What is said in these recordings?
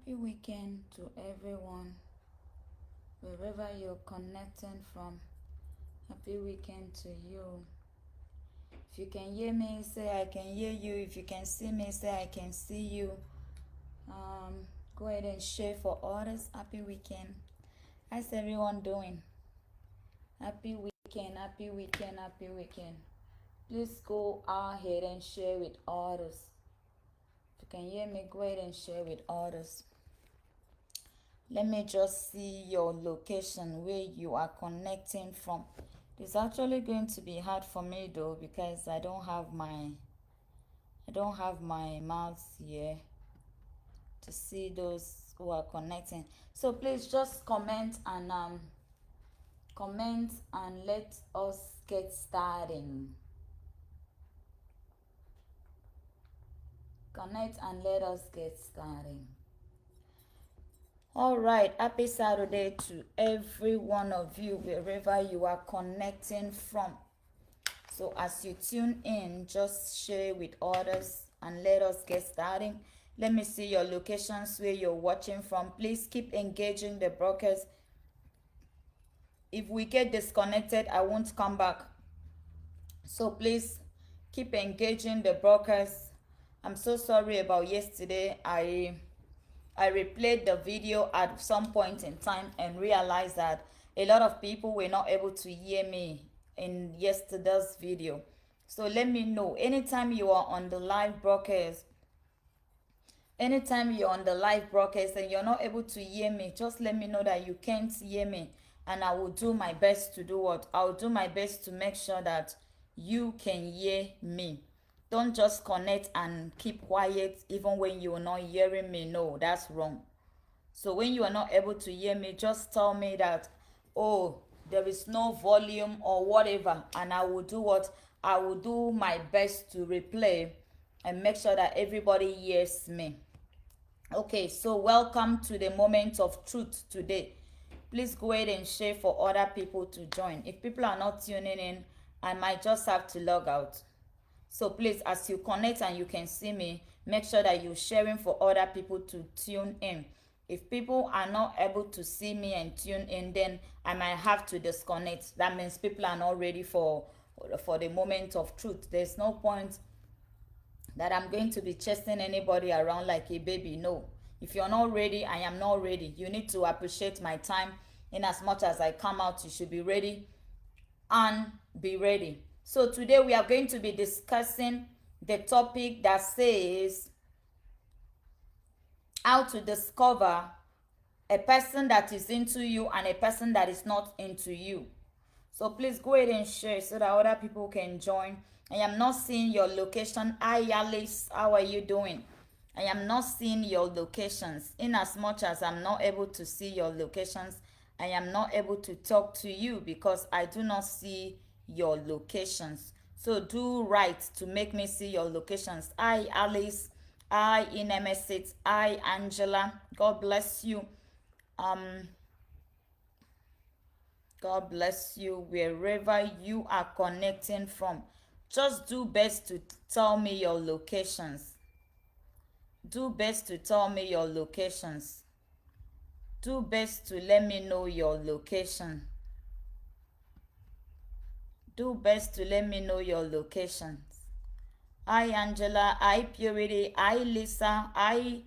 Happy weekend to everyone, wherever you're connecting from. Happy weekend to you. If you can hear me, say I can hear you. If you can see me, say I can see you. Go ahead and share for others. Happy weekend. How's everyone doing? Happy weekend, happy weekend, happy weekend. Please go ahead and share with others. If you can hear me, go ahead and share with others. Let me just see your location where you are connecting from. It's actually going to be hard for me though, because I don't have my mouse here to see those who are connecting. So please just comment and let us get started. Connect and let us get started. All right, happy Saturday to every one of you, wherever you are connecting from. So as you tune in, just share with others and let us get started. Let me see your locations where you're watching from. Please keep engaging the broadcast. If we get disconnected, I won't come back. So please keep engaging the broadcast. I'm so sorry about yesterday. I replayed the video at some point in time and realized that a lot of people were not able to hear me in yesterday's video. So let me know anytime you are on the live broadcast. Anytime you're on the live broadcast and you're not able to hear me, just let me know that you can't hear me, and I will do my best to do what? I'll do my best to make sure that you can hear me. Don't just connect and keep quiet even when you're not hearing me. No, that's wrong. So when you are not able to hear me, just tell me that, oh, there is no volume or whatever, and I will do what? I will do my best to replay and make sure that everybody hears me. Okay, so welcome to the moment of truth today. Please go ahead and share for other people to join. If people are not tuning in, I might just have to log out. So please, as you connect and you can see me, make sure that you're sharing for other people to tune in. If people are not able to see me and tune in, then I might have to disconnect. That means people are not ready for the moment of truth. There's no point that I'm going to be chasing anybody around like a baby. No. If you're not ready, I am not ready. You need to appreciate my time. In as much as I come out, you should be ready and be ready. So today we are going to be discussing the topic that says how to discover a person that is into you and a person that is not into you. So please go ahead and share so that other people can join. I am not seeing your location. Hi Alice, how are you doing? I am not seeing your locations. In as much as I'm not able to see your locations, I am not able to talk to you because I do not see your locations. So do right to make me see your locations. Hi Alice, hi Inemesit, hi Angela. God bless you. God bless you wherever you are connecting from. Just do best to tell me your locations. Do best to tell me your locations. Do best to let me know your location. Do best to let me know your locations. Hi Angela, hi Purity, hi Lisa, hi.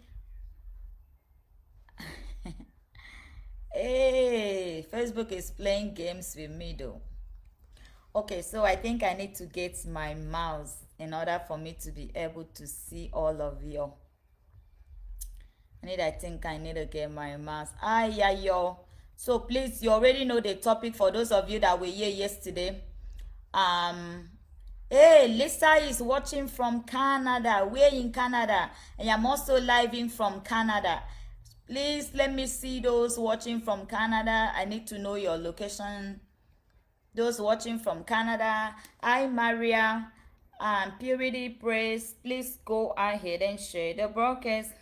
Hey, Facebook is playing games with me though. Okay, so I think I need to get my mouse in order for me to be able to see all of you. I think I need to get my mouse. Ah, yeah, yo. So please, you already know the topic for those of you that were here yesterday. Hey, Lisa is watching from Canada. We're in Canada. I am also living from Canada. Please let me see those watching from Canada. I need to know your location. Those watching from Canada, hi Maria and Purity Praise, please go ahead and share the broadcast.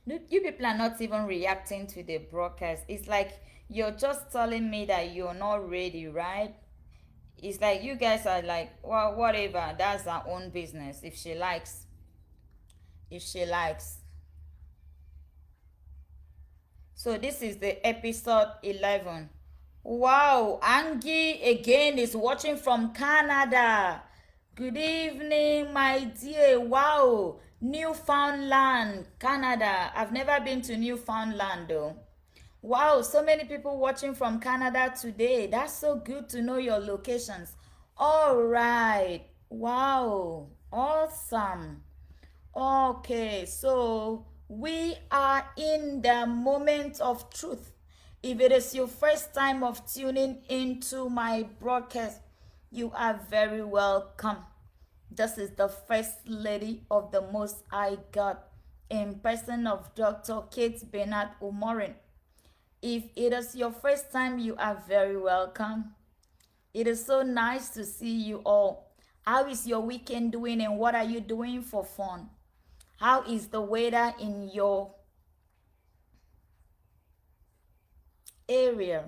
You people are not even reacting to the broadcast. It's like you're just telling me that you're not ready, right? It's like you guys are like, well, whatever, that's her own business. If she likes. So this is the episode 11. Wow, Angie again is watching from Canada. Good evening, my dear. Wow, Newfoundland, Canada. I've never been to Newfoundland though. Wow, so many people watching from Canada today. That's so good to know your locations. All right. Wow, awesome. Okay, so we are in the moment of truth. If it is your first time of tuning into my broadcast, you are very welcome. This is the First Lady of the Most High God, in person of Dr. Kate Bernard Umorin. If it is your first time, you are very welcome. It is so nice to see you all. How is your weekend doing and what are you doing for fun? How is the weather in your area?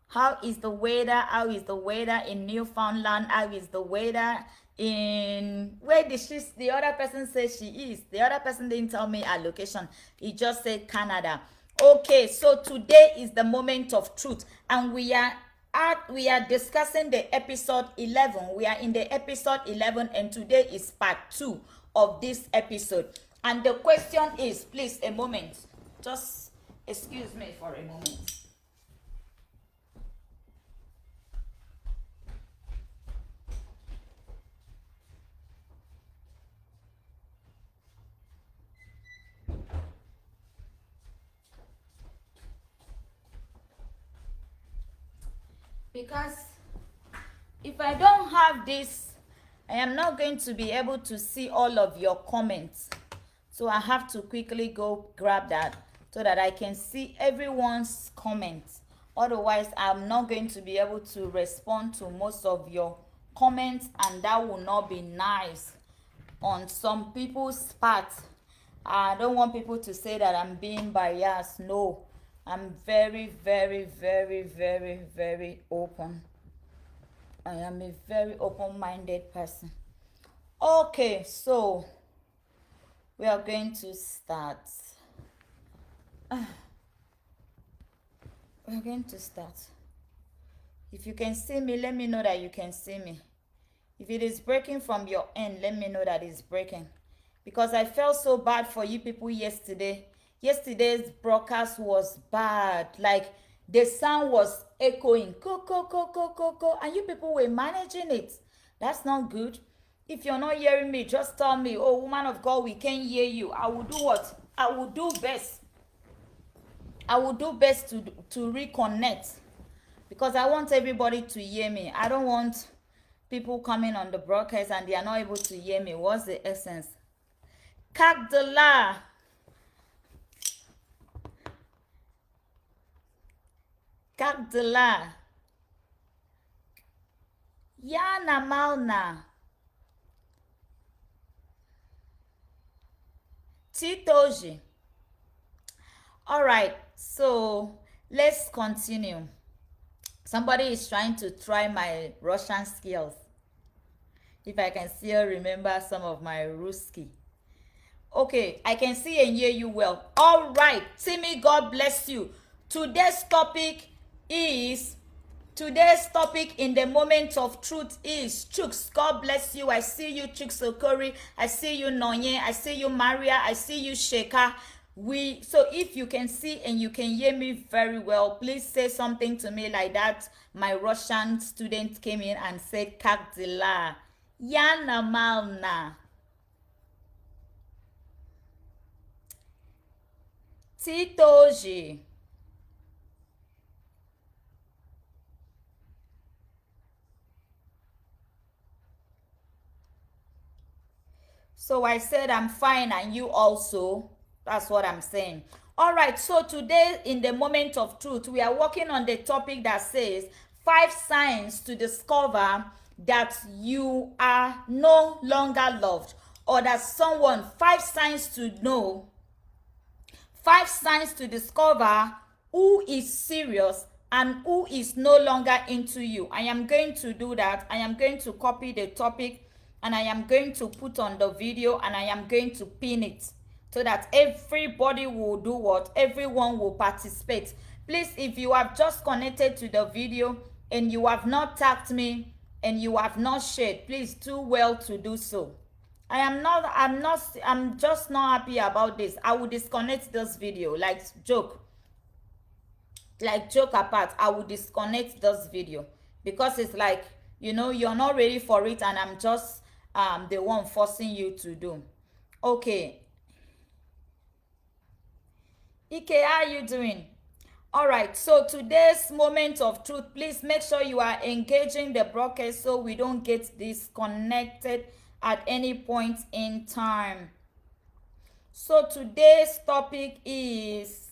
How is the weather? How is the weather in Newfoundland? How is the weather in where did the other person say she is? The other person didn't tell me her location. He just said Canada. Okay, so today is the moment of truth, and we are discussing the episode 11. We are in the episode 11, and today is part 2 of this episode. And the question is, please, a moment. Just excuse me for a moment. Because if I don't have this, I am not going to be able to see all of your comments. So I have to quickly go grab that so that I can see everyone's comments. Otherwise, I'm not going to be able to respond to most of your comments, and that will not be nice on some people's part. I don't want people to say that I'm being biased. No. I'm very, very, very, very, very open. I am a very open-minded person. Okay, so we are going to start. We're going to start. If you can see me, let me know that you can see me. If it is breaking from your end, let me know that it's breaking. Because I felt so bad for you people yesterday. Yesterday's broadcast was bad. Like the sound was echoing, and you people were managing it. That's not good. If you're not hearing me, just tell me, oh, woman of God, we can't hear you. I will do what? I will do best. I will do best to reconnect, because I want everybody to hear me. I don't want people coming on the broadcast and they are not able to hear me. What's the essence? Kagdala. Kagdala. Yana Malna. Titoji. All right, so let's continue. Somebody is trying to try my Russian skills. If I can still remember some of my Ruski. Okay, I can see and hear you well. All right, Timmy, God bless you. Today's topic in the moment of truth is Chooks. God bless you. I see you, Chooks Okori. I see you, Nonye. I see you, Maria. I see you, Sheka. So if you can see and you can hear me very well, please say something to me like that. My Russian student came in and said, Kak dela? Yana malna. Titoji. So I said I'm fine, and you also. That's what I'm saying. All right, so today in the moment of truth, we are working on the topic that says 5 signs to discover that you are no longer loved, or that 5 signs to know, 5 signs to discover who is serious and who is no longer into you. I am going to do that. I am going to copy the topic and I am going to put on the video and I am going to pin it so that everybody will do what? Everyone will participate. Please, if you have just connected to the video and you have not tagged me and you have not shared, please do well to do so. I'm just not happy about this. I will disconnect this video, like joke apart. I will disconnect this video because it's like, you're not ready for it and I'm just the one forcing you to do. Okay, Ike, how are you doing? All right, so today's moment of truth, please make sure you are engaging the broadcast so we don't get disconnected at any point in time. So today's topic is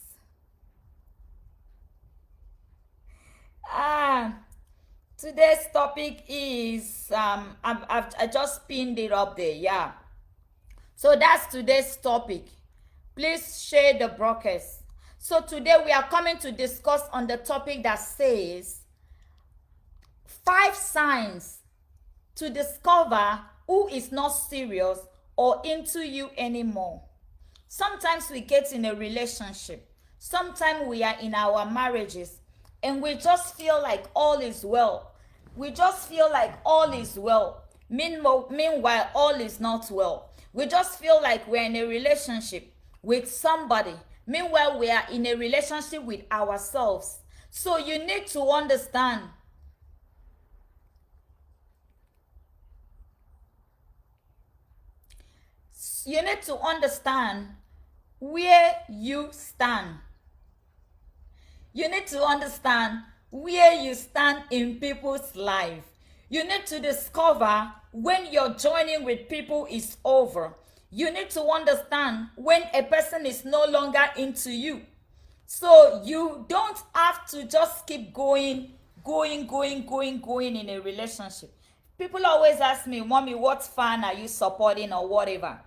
today's topic is I just pinned it up there. Yeah, so that's today's topic. Please share the broadcast. So today we are coming to discuss on the topic that says 5 signs to discover who is not serious or into you anymore. Sometimes we get in a relationship, sometimes we are in our marriages, and we just feel like all is well. Meanwhile, all is not well. We just feel like we're in a relationship with somebody. Meanwhile, we are in a relationship with ourselves. So you need to understand. You need to understand where you stand. You need to understand where you stand in people's life. You need to discover when your joining with people is over. You need to understand when a person is no longer into you. So you don't have to just keep going in a relationship. People always ask me, Mommy, what fan are you supporting or whatever?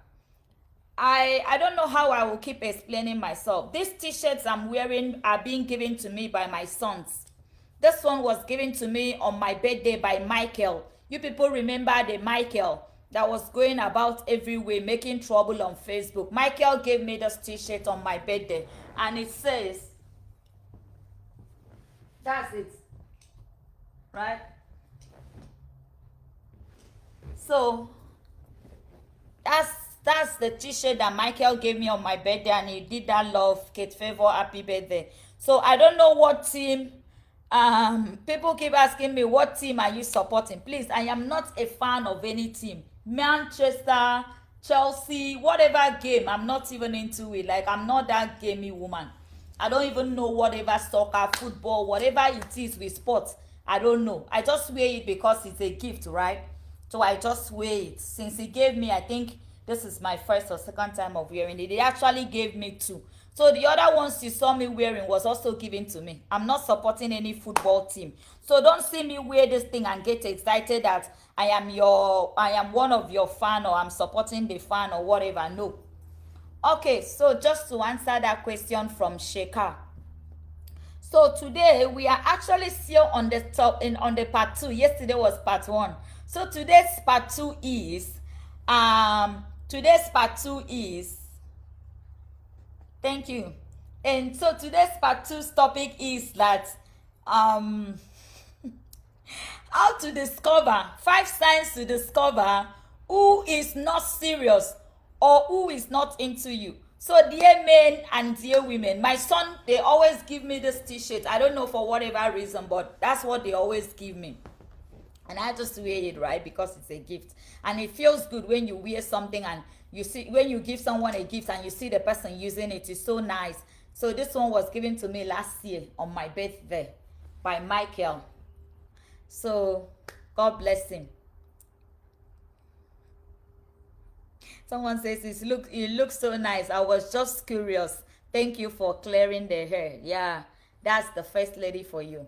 I don't know how I will keep explaining myself. These t-shirts I'm wearing are being given to me by my sons. This one was given to me on my birthday by Michael. You people remember the Michael that was going about everywhere making trouble on Facebook? Michael gave me this t-shirt on my birthday and it says, that's it, right? So that's the t-shirt that Michael gave me on my birthday, and he did that love Kate Favor happy birthday. So I don't know what team. People keep asking me, what team are you supporting? Please, I am not a fan of any team. Manchester, Chelsea, whatever game, I'm not even into it. Like, I'm not that gamey woman. I don't even know whatever soccer, football, whatever it is with sports. I don't know. I just wear it because it's a gift, right? So I just wear it. Since he gave me, I think this is my first or second time of wearing it. He actually gave me 2. So the other ones you saw me wearing was also given to me. I'm not supporting any football team. So don't see me wear this thing and get excited that I am one of your fan or I'm supporting the fan or whatever. No. Okay, so just to answer that question from Sheka. So today we are actually still on the top on the part 2. Yesterday was part 1. So today's part 2 is thank you. And so today's part 2's topic is that how to discover 5 signs to discover who is not serious or who is not into you. So dear men and dear women, my son, they always give me this t-shirt. I don't know for whatever reason, but that's what they always give me. And I just wear it, right? Because it's a gift. And it feels good when you wear something and you see, when you give someone a gift and you see the person using it, it's so nice. So this one was given to me last year on my birthday by Michael. So God bless him. Someone says it looks so nice. I was just curious. Thank you for clearing the hair. Yeah, that's the first lady for you.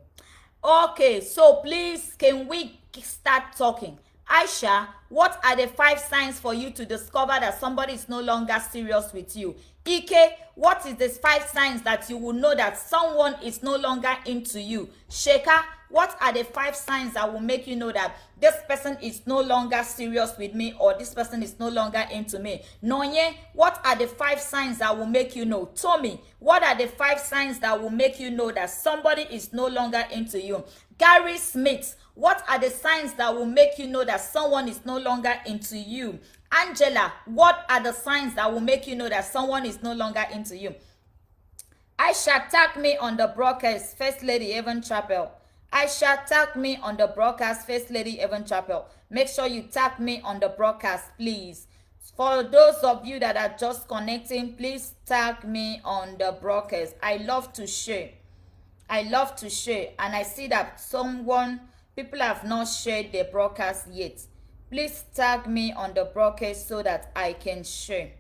Okay, so please, can we start talking? Aisha, what are the 5 signs for you to discover that somebody is no longer serious with you? Ike, what is the 5 signs that you will know that someone is no longer into you? Sheka, what are the 5 signs that will make you know that this person is no longer serious with me or this person is no longer into me? Nonye, what are the 5 signs that will make you know? Tommy, what are the 5 signs that will make you know that somebody is no longer into you? Gary Smith, what are the signs that will make you know that someone is no longer into you? Angela, what are the signs that will make you know that someone is no longer into you? Aisha, tag me on the broadcast, First Lady Evan Chapel. Aisha, tag me on the broadcast, First Lady Evan Chapel. Make sure you tag me on the broadcast, please. For those of you that are just connecting, please tag me on the broadcast. I love to share. I love to share, and I see that people have not shared the broadcast yet. Please tag me on the broadcast so that I can share.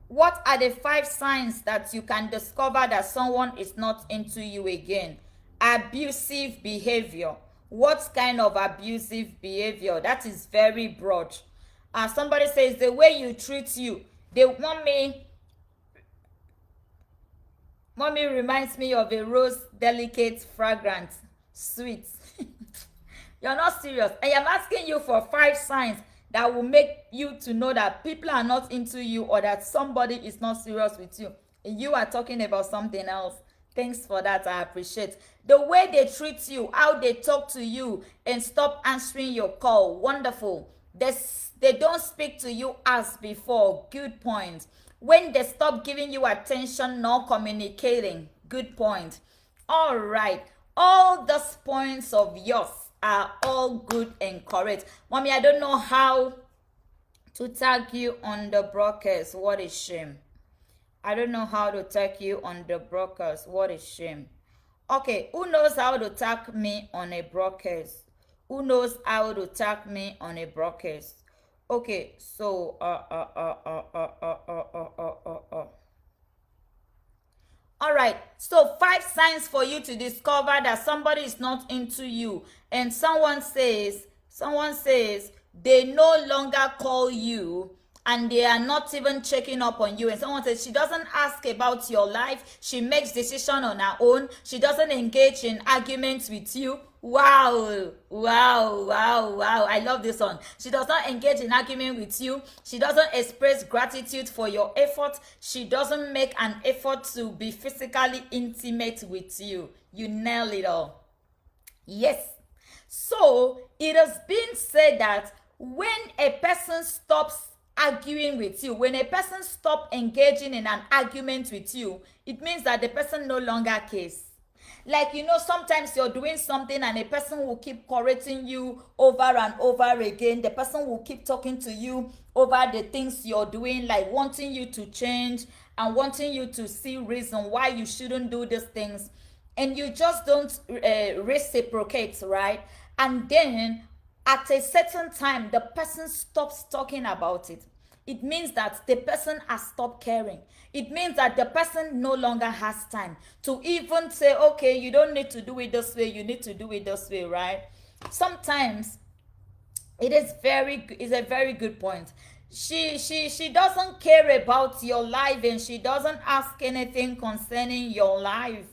What are the 5 signs that you can discover that someone is not into you again? Abusive behavior. What kind of abusive behavior? That is very broad. Somebody says the way you treat you. They want me. Mommy reminds me of a rose, delicate, fragrant, sweet. You're not serious. I am asking you for 5 signs that will make you to know that people are not into you or that somebody is not serious with you. You are talking about something else. Thanks for that. I appreciate. The way they treat you, how they talk to you, and stop answering your call. Wonderful. They don't speak to you as before. Good point. When they stop giving you attention, nor communicating. Good point. All right. All those points of yours are all good and correct. Mommy, I don't know how to tag you on the broadcast. What a shame. I don't know how to tag you on the broadcast. What a shame. Okay, who knows how to tag me on a broadcast? Who knows how to tag me on a broadcast? Okay, so all right, so 5 signs for you to discover that somebody is not into you, and someone says they no longer call you and they are not even checking up on you, and someone says she doesn't ask about your life, she makes decision on her own, she doesn't engage in arguments with you. Wow, I love this one. She does not engage in argument with you. She doesn't express gratitude for your effort. She doesn't make an effort to be physically intimate with you. You nail it all. Yes. So it has been said that when a person stops arguing with you, when a person stops engaging in an argument with you, it means that the person no longer cares. Like, sometimes you're doing something and a person will keep correcting you over and over again. The person will keep talking to you over the things you're doing, like wanting you to change and wanting you to see reason why you shouldn't do these things. And you just don't reciprocate, right? And then at a certain time, the person stops talking about it. It means that the person has stopped caring. It means that the person no longer has time to even say, okay, you don't need to do it this way, you need to do it this way, right? Sometimes it's a very good point. She doesn't care about your life, and she doesn't ask anything concerning your life.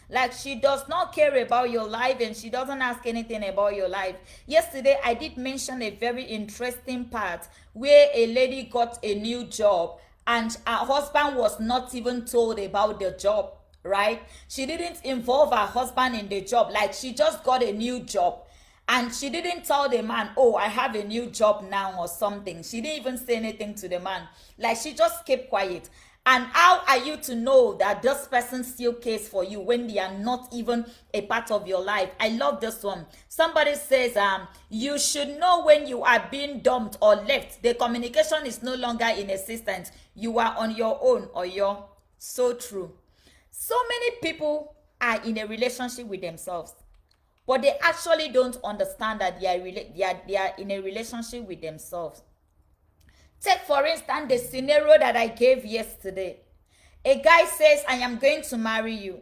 Like, she does not care about your life, and she doesn't ask anything about your life. Yesterday, I did mention a very interesting part where a lady got a new job and her husband was not even told about the job, right? She didn't involve her husband in the job. Like, she just got a new job and she didn't tell the man, oh, I have a new job now or something. She didn't even say anything to the man. Like, she just kept quiet. And how are you to know that this person still cares for you when they are not even a part of your life? I love this one. Somebody says, you should know when you are being dumped or left. The communication is no longer in existence. You are on your own or you're so true. So many people are in a relationship with themselves, but they actually don't understand that they are in a relationship with themselves. Take, for instance, the scenario that I gave yesterday. A guy says, I am going to marry you.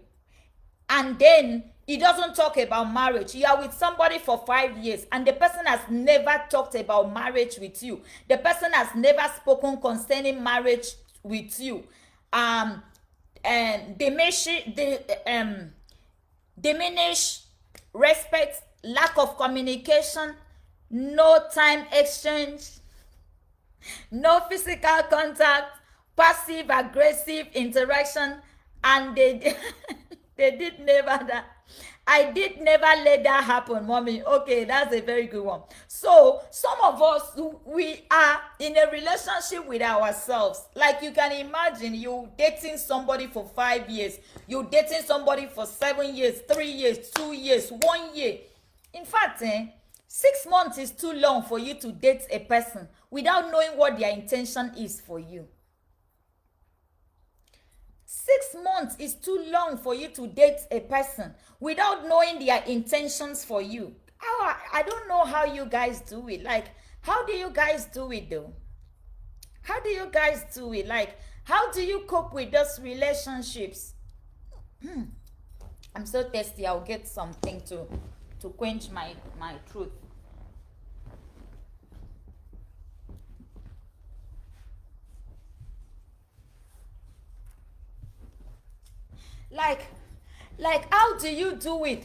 And then He doesn't talk about marriage. You are with somebody for 5 years and the person has never talked about marriage with you. The person has never spoken concerning marriage with you. And diminish respect, lack of communication, no time exchange, no physical contact, passive aggressive interaction, and they did never that. I did never let that happen, mommy. Okay, that's a very good one. So some of us, we are in a relationship with ourselves. Like you can imagine, you dating somebody for 5 years, you dating somebody for 7 years, 3 years, 2 years, 1 year. In fact, 6 months is too long for you to date a person without knowing what their intention is for you. 6 months is too long for you to date a person without knowing their intentions for you. I don't know how you guys do it. Like, how do you guys do it though? How do you guys do it? Like, how do you cope with those relationships? I'm so thirsty. I'll get something to quench my throat. Like how do you do it?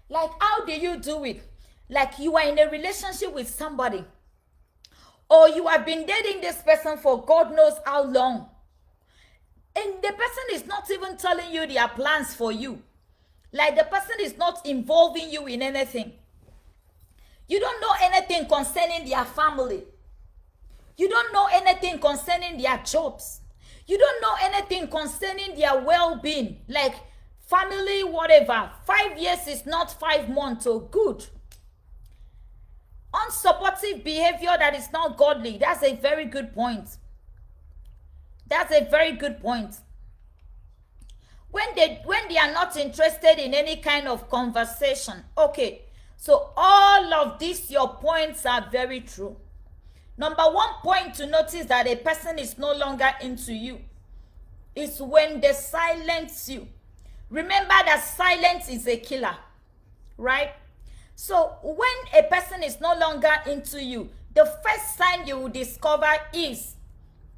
Like, how do you do it? Like, you are in a relationship with somebody, or you have been dating this person for God knows how long, and the person is not even telling you their plans for you. Like, the person is not involving you in anything. You don't know anything concerning their family. You don't know anything concerning their jobs. You don't know anything concerning their well-being. Like, family, whatever. 5 years is not 5 months, so good. Unsupportive behavior that is not godly. That's a very good point. That's a very good point. When they are not interested in any kind of conversation. Okay, so all of these, your points are very true. Number one point to notice that a person is no longer into you is when they silence you. Remember that silence is a killer, right? So when a person is no longer into you, the first sign you will discover is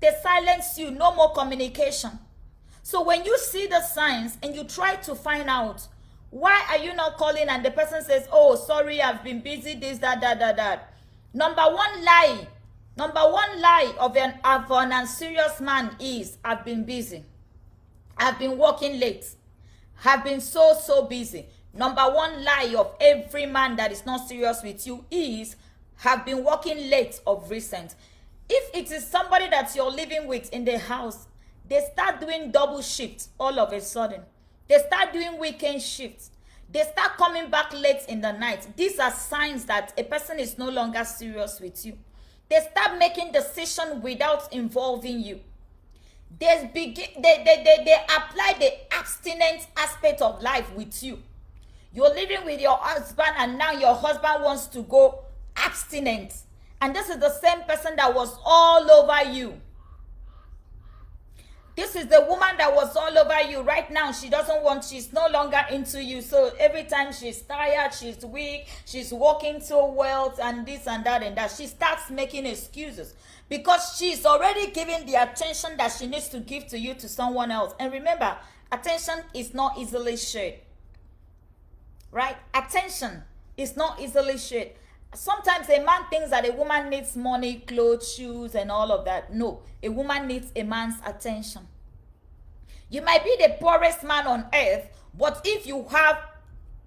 they silence you, no more communication. So when you see the signs and you try to find out, why are you not calling? And the person says, oh, sorry, I've been busy, this, that. Number one lie of an unserious man is, I've been busy. I've been working late. Have been so busy. Number one lie of every man that is not serious with you is, have been working late of recent. If it is somebody that you're living with in the house, they start doing double shifts all of a sudden. They start doing weekend shifts. They start coming back late in the night. These are signs that a person is no longer serious with you. They start making decisions without involving you. They apply the abstinence aspect of life with you. You're living with your husband and now your husband wants to go abstinent. And this is the same person that was all over you. This is the woman that was all over you. Right now, she's no longer into you. So every time she's tired, she's weak, she's working so well, and this and that, she starts making excuses because she's already giving the attention that she needs to give to you to someone else. And remember, attention is not easily shared. Right? Attention is not easily shared. Sometimes a man thinks that a woman needs money, clothes, shoes, and all of that. No, a woman needs a man's attention. You might be the poorest man on earth, but if you have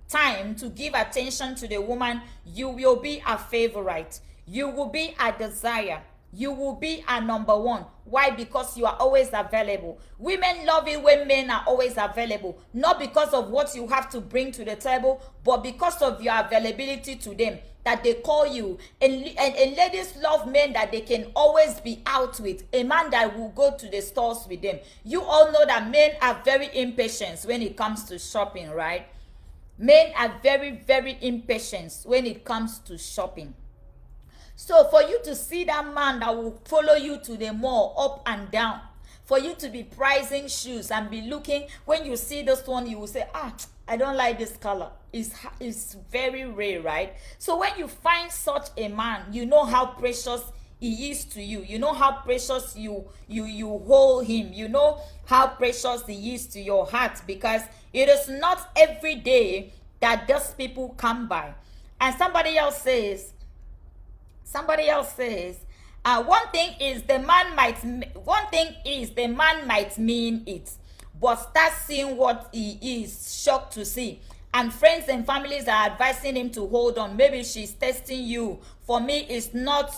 time to give attention to the woman, you will be a favorite. You will be a desire. You will be a number one. Why? Because you are always available. Women love it when men are always available. Not because of what you have to bring to the table, but because of your availability to them. That they call you. And ladies love men that they can always be out with. A man that will go to the stores with them. You all know that men are very impatient when it comes to shopping, right? Men are very, very impatient when it comes to shopping. So for you to see that man that will follow you to the mall up and down, for you to be pricing shoes and be looking, when you see this one, you will say, I don't like this color. It's very rare, right? So when you find such a man, you know how precious he is to you. You know how precious you hold him. You know how precious he is to your heart, because it is not every day that those people come by. And somebody else says, one thing is the man might mean it, but start seeing what he is shocked to see. And friends and families are advising him to hold on. Maybe she's testing you. For me, it's not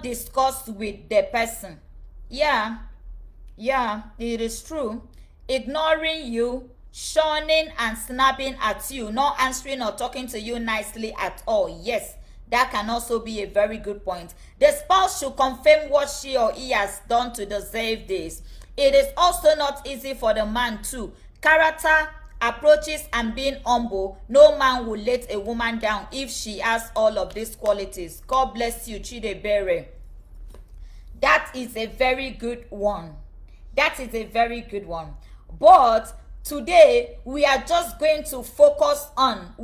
discussed with the person. Yeah, it is true. Ignoring you, shunning and snapping at you, not answering or talking to you nicely at all. Yes, that can also be a very good point. The spouse should confirm what she or he has done to deserve this. It is also not easy for the man too. Character, approaches, and being humble. No man will let a woman down if she has all of these qualities. God bless you, Chidebere. That is a very good one. But today we are just going to focus on,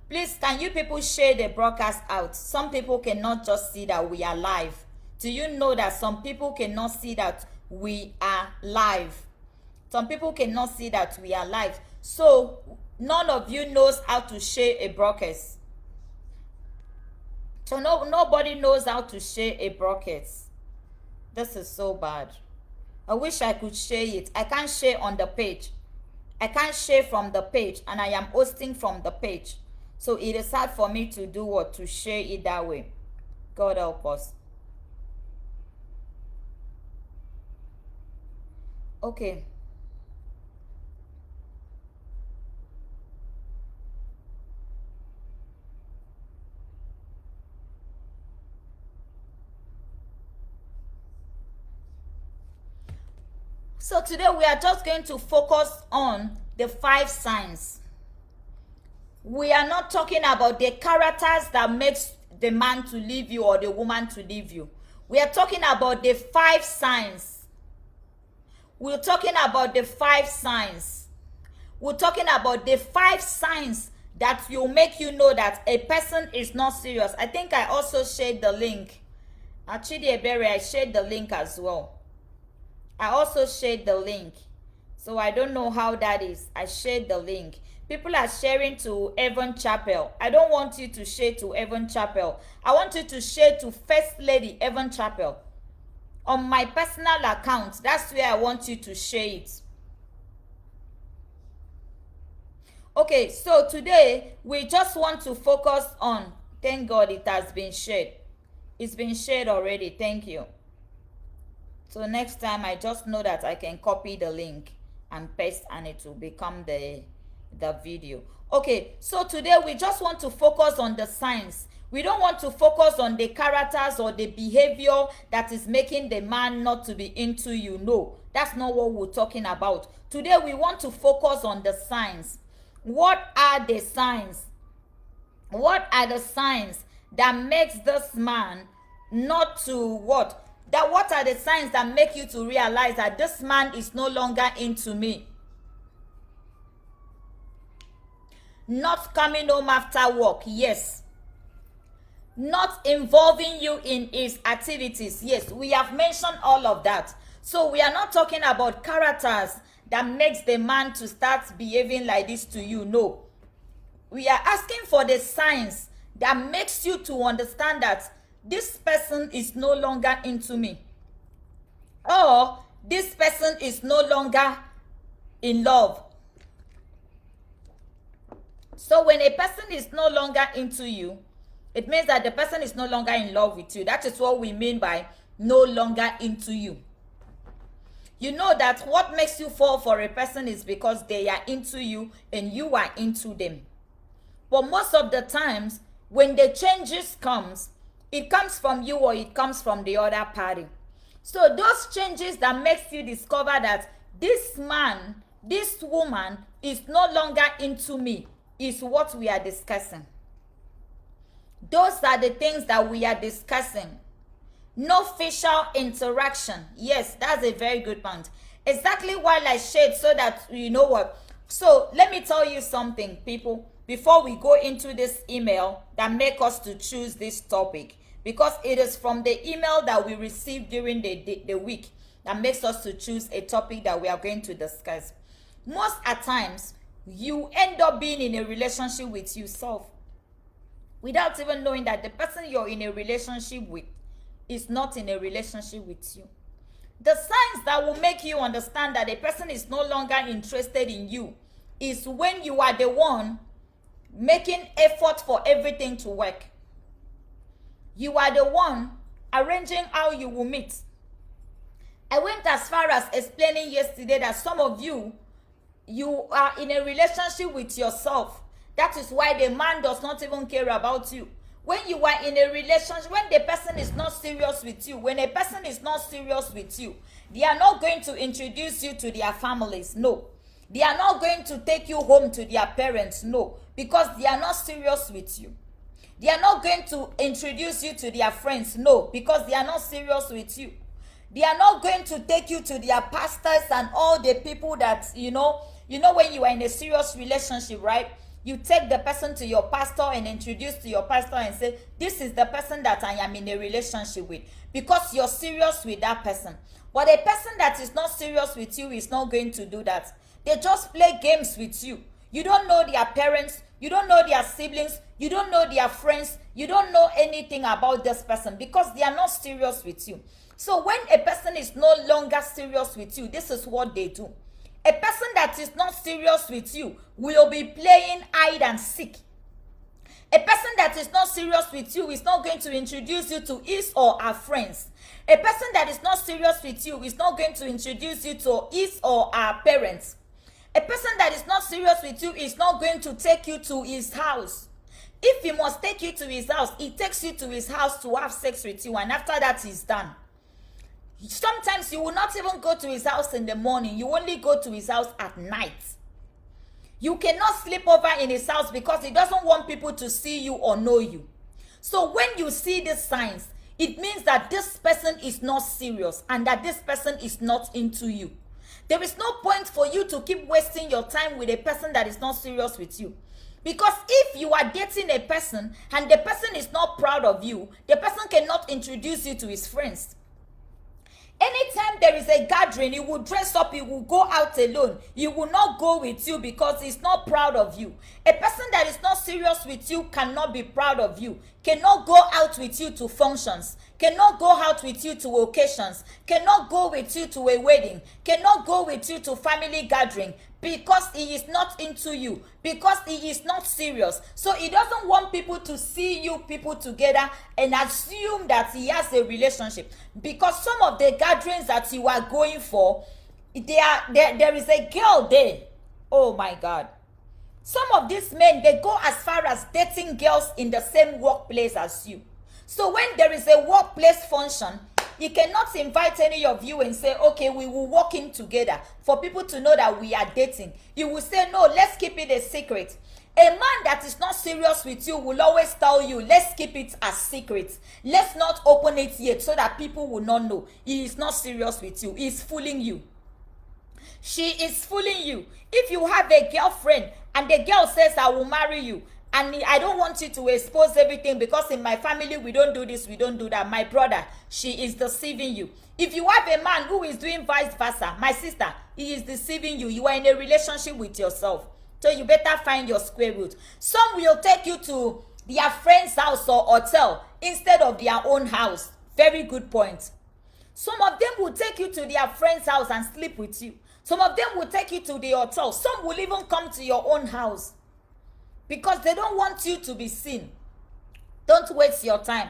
please, can you people share the broadcast out? Some people cannot just see that we are live. Do you know that some people cannot see that we are live? Some people cannot see that we are live. So none of you knows how to share a broadcast. So nobody knows how to share a broadcast. This is so bad. I wish I could share it. I can't share on the page. I can't share from the page, and I am hosting from the page. So it is hard for me to do what? To share it that way. God help us. Okay. So today we are just going to focus on the 5 signs. We are not talking about the characters that makes the man to leave you or the woman to leave you. We are talking about the 5 signs. We're talking about the 5 signs. We're talking about the 5 signs that will make you know that a person is not serious. I think I also shared the link. Actually, I shared the link as well. I also shared the link. So I don't know how that is. I shared the link. People are sharing to Evan Chapel. I don't want you to share to Evan Chapel. I want you to share to First Lady Evan Chapel. On my personal account, that's where I want you to share it. Okay, so today we just want to focus on, thank God it has been shared. It's been shared already. Thank you. So next time I just know that I can copy the link and paste, and it will become the video. Okay, so today we just want to focus on the signs. We don't want to focus on the characters or the behavior that is making the man not to be into you. No, that's not what we're talking about. Today we want to focus on the signs. What are the signs? What are the signs that makes this man not to what? What are the signs that make you to realize that this man is no longer into me? Not coming home after work, yes. Not involving you in his activities, yes. We have mentioned all of that. So we are not talking about characters that makes the man to start behaving like this to you, no. We are asking for the signs that makes you to understand that this person is no longer into me, or this person is no longer in love. So when a person is no longer into you, it means that the person is no longer in love with you. That is what we mean by no longer into you. You know that what makes you fall for a person is because they are into you and you are into them. But most of the times, when the changes comes, it comes from you or it comes from the other party. So those changes that makes you discover that this man, this woman is no longer into me is what we are discussing. Those are the things that we are discussing. No facial interaction. Yes, that's a very good point. Exactly why I shared, so that you know what. So let me tell you something, people, before we go into this email that make us to choose this topic, because it is from the email that we received during the week that makes us to choose a topic that we are going to discuss. Most at times, you end up being in a relationship with yourself without even knowing that the person you're in a relationship with is not in a relationship with you. The signs that will make you understand that a person is no longer interested in you is when you are the one making effort for everything to work. You are the one arranging how you will meet. I went as far as explaining yesterday that some of you are in a relationship with yourself. That is why the man does not even care about you. When you are in a relationship, when the person is not serious with you, when a person is not serious with you, they are not going to introduce you to their families. No. They are not going to take you home to their parents. No. Because they are not serious with you. They are not going to introduce you to their friends. No. Because they are not serious with you. They are not going to take you to their pastors and all the people that, you know when you are in a serious relationship, right? You take the person to your pastor and introduce to your pastor and say, this is the person that I am in a relationship with, because you're serious with that person. But a person that is not serious with you is not going to do that. They just play games with you. You don't know their parents. You don't know their siblings. You don't know their friends. You don't know anything about this person because they are not serious with you. So when a person is no longer serious with you, this is what they do. A person that is not serious with you will be playing hide and seek. A person that is not serious with you is not going to introduce you to his or her friends. A person that is not serious with you is not going to introduce you to his or her parents. A person that is not serious with you is not going to take you to his house. If he must take you to his house, he takes you to his house to have sex with you, and after that he's done. Sometimes you will not even go to his house in the morning. You only go to his house at night. You cannot sleep over in his house because he doesn't want people to see you or know you. So when you see these signs, it means that this person is not serious and that this person is not into you. There is no point for you to keep wasting your time with a person that is not serious with you. Because if you are dating a person and the person is not proud of you, the person cannot introduce you to his friends. Anytime there is a gathering, he will dress up, he will go out alone. He will not go with you because he's not proud of you. A person that is not serious with you cannot be proud of you, cannot go out with you to functions, cannot go out with you to occasions, cannot go with you to a wedding, cannot go with you to family gathering, because he is not into you, because he is not serious. So he doesn't want people to see you people together and assume that he has a relationship. Because some of the gatherings that you are going for, there is a girl there. Oh my God. Some of these men, they go as far as dating girls in the same workplace as you. So when there is a workplace function, he cannot invite any of you and say, okay, we will walk in together for people to know that we are dating. You will say, no, let's keep it a secret. A man that is not serious with you will always tell you, let's keep it a secret. Let's not open it yet so that people will not know. He is not serious with you. He is fooling you. She is fooling you. If you have a girlfriend and the girl says, I will marry you, and I don't want you to expose everything because in my family we don't do this, we don't do that. My brother, she is deceiving you. If you have a man who is doing vice versa, my sister, he is deceiving you. You are in a relationship with yourself. So you better find your square root. Some will take you to their friend's house or hotel instead of their own house. Very good point. Some of them will take you to their friend's house and sleep with you. Some of them will take you to the hotel. Some will even come to your own house, because they don't want you to be seen. Don't waste your time.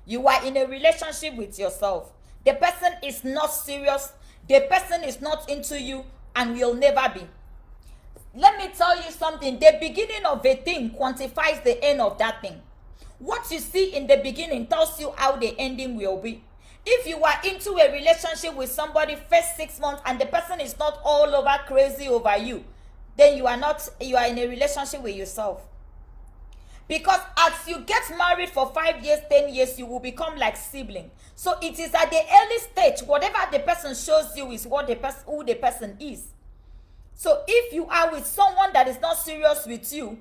You are in a relationship with yourself. The person is not serious. The person is not into you and will never be. Let me tell you something. The beginning of a thing quantifies the end of that thing. What you see in the beginning tells you how the ending will be. If you are into a relationship with somebody first 6 months and the person is not all over crazy over you, then you are in a relationship with yourself. Because as you get married for 5 years, 10 years, you will become like siblings. So it is at the early stage, whatever the person shows you is what who the person is. So if you are with someone that is not serious with you,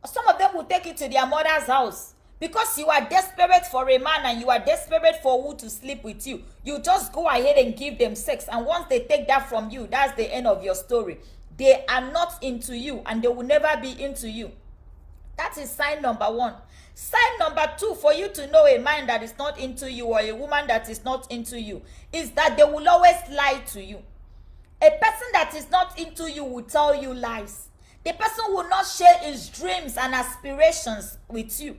some of them will take you to their mother's house because you are desperate for a man and you are desperate for who to sleep with you. You just go ahead and give them sex, and once they take that from you, that's the end of your story. They are not into you and they will never be into you. That is sign number 1. Sign number 2 for you to know a man that is not into you or a woman that is not into you is that they will always lie to you. A person that is not into you will tell you lies. The person will not share his dreams and aspirations with you.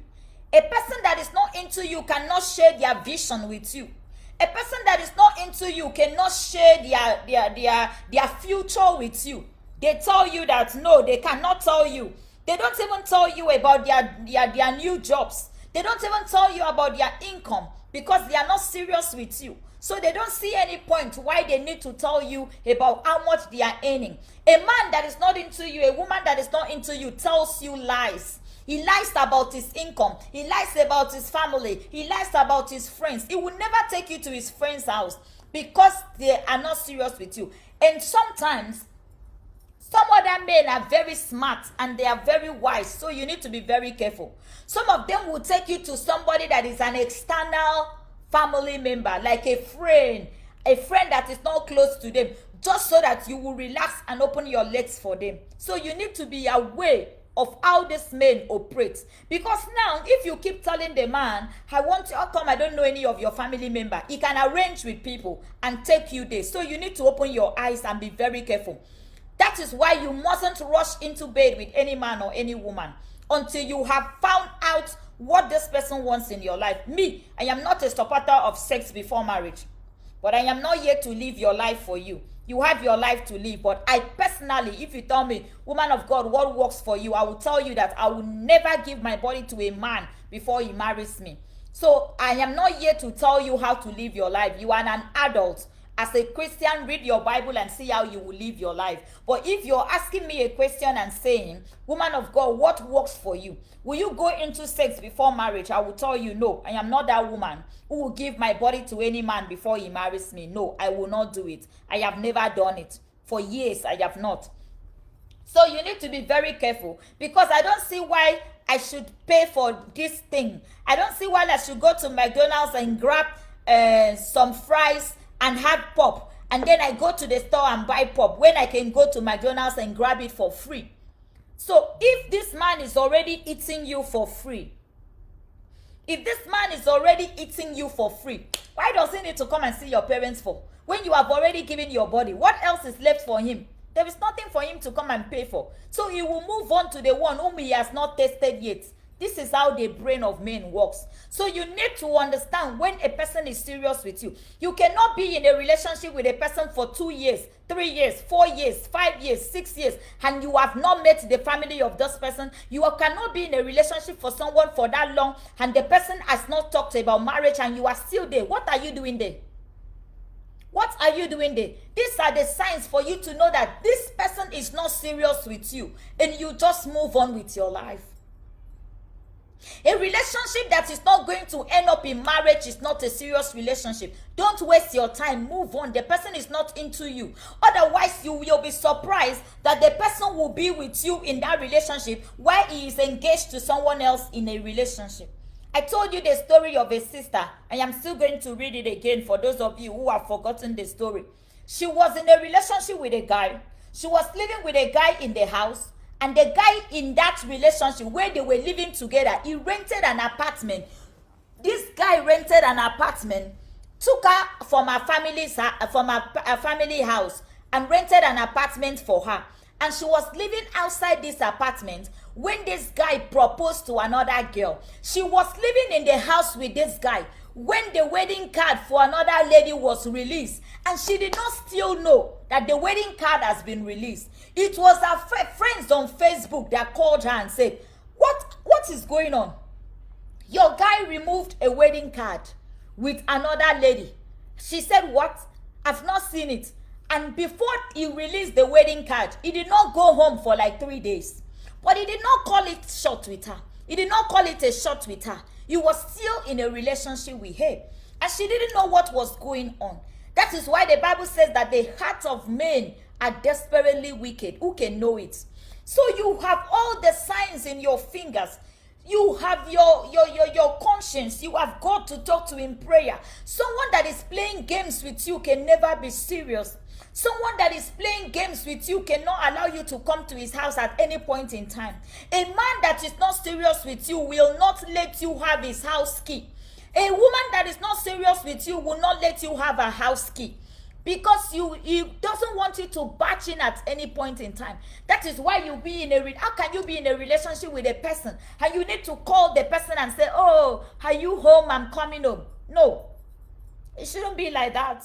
A person that is not into you cannot share their vision with you. A person that is not into you cannot share their future with you. They tell you that no, they cannot tell you. They don't even tell you about their new jobs. They don't even tell you about their income because they are not serious with you. So they don't see any point why they need to tell you about how much they are earning. A man that is not into you, a woman that is not into you tells you lies. He lies about his income. He lies about his family. He lies about his friends. He will never take you to his friend's house because they are not serious with you. And sometimes, some other men are very smart and they are very wise, so you need to be very careful. Some of them will take you to somebody that is an external family member, like a friend that is not close to them, just so that you will relax and open your legs for them. So you need to be aware of how this man operates. Because now, if you keep telling the man, I want you, how come I don't know any of your family member? He can arrange with people and take you there. So you need to open your eyes and be very careful. That is why you mustn't rush into bed with any man or any woman until you have found out what this person wants in your life. Me, I am not a supporter of sex before marriage, but I am not here to live your life for you. You have your life to live, but I personally, if you tell me, woman of God, what works for you, I will tell you that I will never give my body to a man before he marries me. So I am not here to tell you how to live your life. You are an adult. As a Christian, read your Bible and see how you will live your life. But if you're asking me a question and saying, woman of God, what works for you? Will you go into sex before marriage? I will tell you, no, I am not that woman who will give my body to any man before he marries me. No, I will not do it. I have never done it. For years, I have not. So you need to be very careful, because I don't see why I should pay for this thing. I don't see why I should go to McDonald's and grab some fries and have pop, and then I go to the store and buy pop when I can go to McDonald's and grab it for free. So if this man is already eating you for free, why does he need to come and see your parents for? When you have already given your body, what else is left for him? There is nothing for him to come and pay for. So he will move on to the one whom he has not tested yet. This is how the brain of men works. So you need to understand when a person is serious with you. You cannot be in a relationship with a person for 2 years, 3 years, 4 years, 5 years, 6 years, and you have not met the family of this person. You cannot be in a relationship for someone for that long, and the person has not talked about marriage, and you are still there. What are you doing there? What are you doing there? These are the signs for you to know that this person is not serious with you, and you just move on with your life. A relationship that is not going to end up in marriage is not a serious relationship. Don't waste your time. Move on. The person is not into you. Otherwise, you will be surprised that the person will be with you in that relationship while he is engaged to someone else in a relationship. I told you the story of a sister. I am still going to read it again for those of you who have forgotten the story. She was in a relationship with a guy. She was living with a guy in the house. And the guy in that relationship where they were living together, he rented an apartment. This guy rented an apartment, took her from her family house and rented an apartment for her. And she was living outside this apartment when this guy proposed to another girl. She was living in the house with this guy when the wedding card for another lady was released, and she did not still know that the wedding card has been released. It was her friends on Facebook that called her and said, what is going on? Your guy removed a wedding card with another lady. She said, what? I've not seen it. And before he released the wedding card, he did not go home for like 3 days. But he did not call it short with her. He did not call it a shot with her. He was still in a relationship with her. And she didn't know what was going on. That is why the Bible says that the heart of men are desperately wicked. Who can know it? So you have all the signs in your fingers. You have your conscience. You have God to talk to in prayer. Someone that is playing games with you can never be serious. Someone that is playing games with you cannot allow you to come to his house at any point in time. A man that is not serious with you will not let you have his house key. A woman that is not serious with you will not let you have a house key, because he doesn't want you to barge in at any point in time. That is why you be in a how can you be in a relationship with a person and you need to call the person and say, oh, are you home? I'm coming home. No, it shouldn't be like that.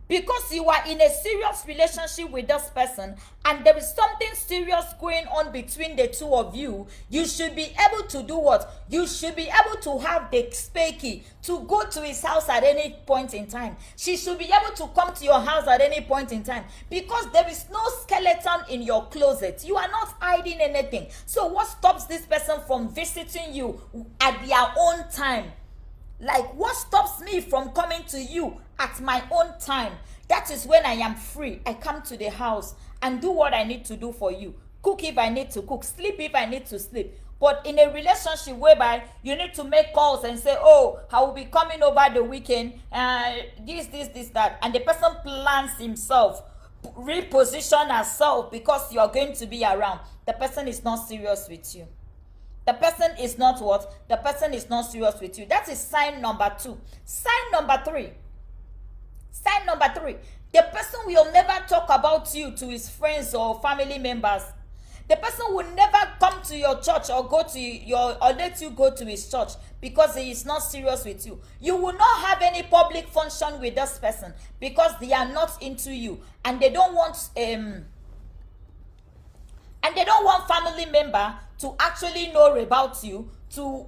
Because you are in a serious relationship with this person and there is something serious going on between the two of you, you should be able to do what? You should be able to have the spare key to go to his house at any point in time. She should be able to come to your house at any point in time, because there is no skeleton in your closet. You are not hiding anything. So what stops this person from visiting you at their own time? Like, what stops me from coming to you at my own time? That is when I am free. I come to the house and do what I need to do for you. Cook if I need to cook. Sleep if I need to sleep. But in a relationship whereby you need to make calls and say, oh, I will be coming over the weekend, this, that. And the person plans himself, reposition herself because you are going to be around. The person is not serious with you. The person is not what? The person is not serious with you. That is sign number 2. Sign number 3. Sign number 3. The person will never talk about you to his friends or family members. The person will never come to your church or let you go to his church because he is not serious with you. You will not have any public function with this person because they are not into you, and they don't want family member to actually know about you, to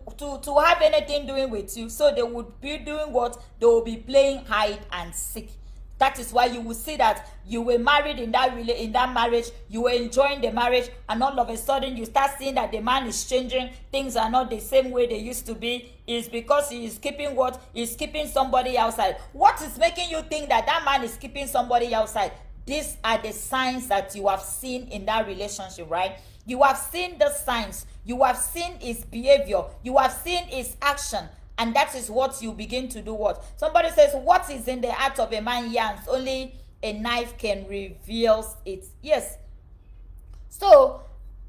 have anything doing with you. So they would be doing what? They will be playing hide and seek. That is why you will see that you were married in that marriage, you were enjoying the marriage, and all of a sudden you start seeing that the man is changing, things are not the same way they used to be. Is because he is keeping what? He's keeping somebody outside. What is making you think that that man is keeping somebody outside? These are the signs that you have seen in that relationship, right? You have seen the signs. You have seen his behavior. You have seen his action. And that is what you begin to do what? Somebody says, what is in the heart of a man yearns, only a knife can reveal it. Yes. So,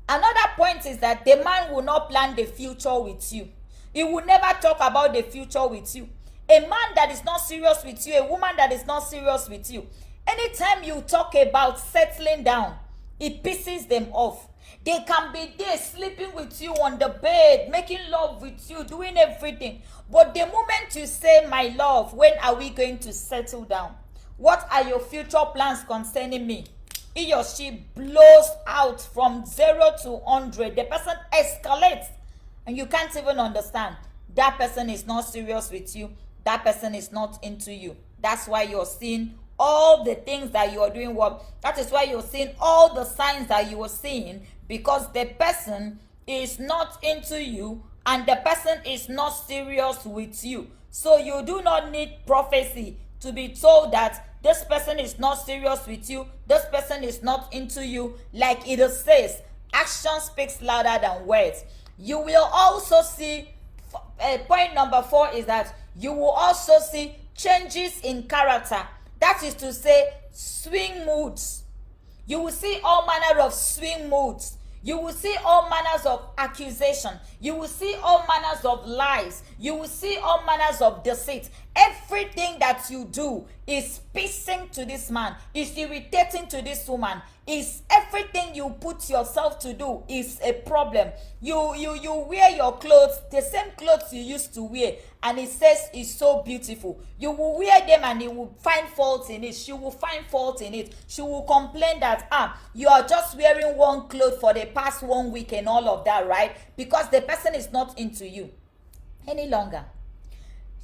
another point is that the man will not plan the future with you. He will never talk about the future with you. A man that is not serious with you, a woman that is not serious with you, anytime you talk about settling down, it pisses them off. They can be there sleeping with you on the bed, making love with you, doing everything. But the moment you say, my love, when are we going to settle down? What are your future plans concerning me? He or she blows out from 0 to 100. The person escalates and you can't even understand. That person is not serious with you. That person is not into you. That's why you're seeing all the things that you are doing. That is why you're seeing all the signs that you are seeing, because the person is not into you and the person is not serious with you. So you do not need prophecy to be told that this person is not serious with you, this person is not into you. Like it says, action speaks louder than words. You will also see, point number 4 is that you will also see changes in character. That is to say, swing moods. You will see all manner of swing moods. You will see all manners of accusation. You will see all manners of lies. You will see all manners of deceit. Everything that you do is pissing to this man, is irritating to this woman, is everything you put yourself to do is a problem. You wear your clothes, the same clothes you used to wear, and it says it's so beautiful. You will wear them and you will find fault in it. She will find fault in it. She will complain that you are just wearing one cloth for the past 1 week and all of that, right? Because the person is not into you any longer.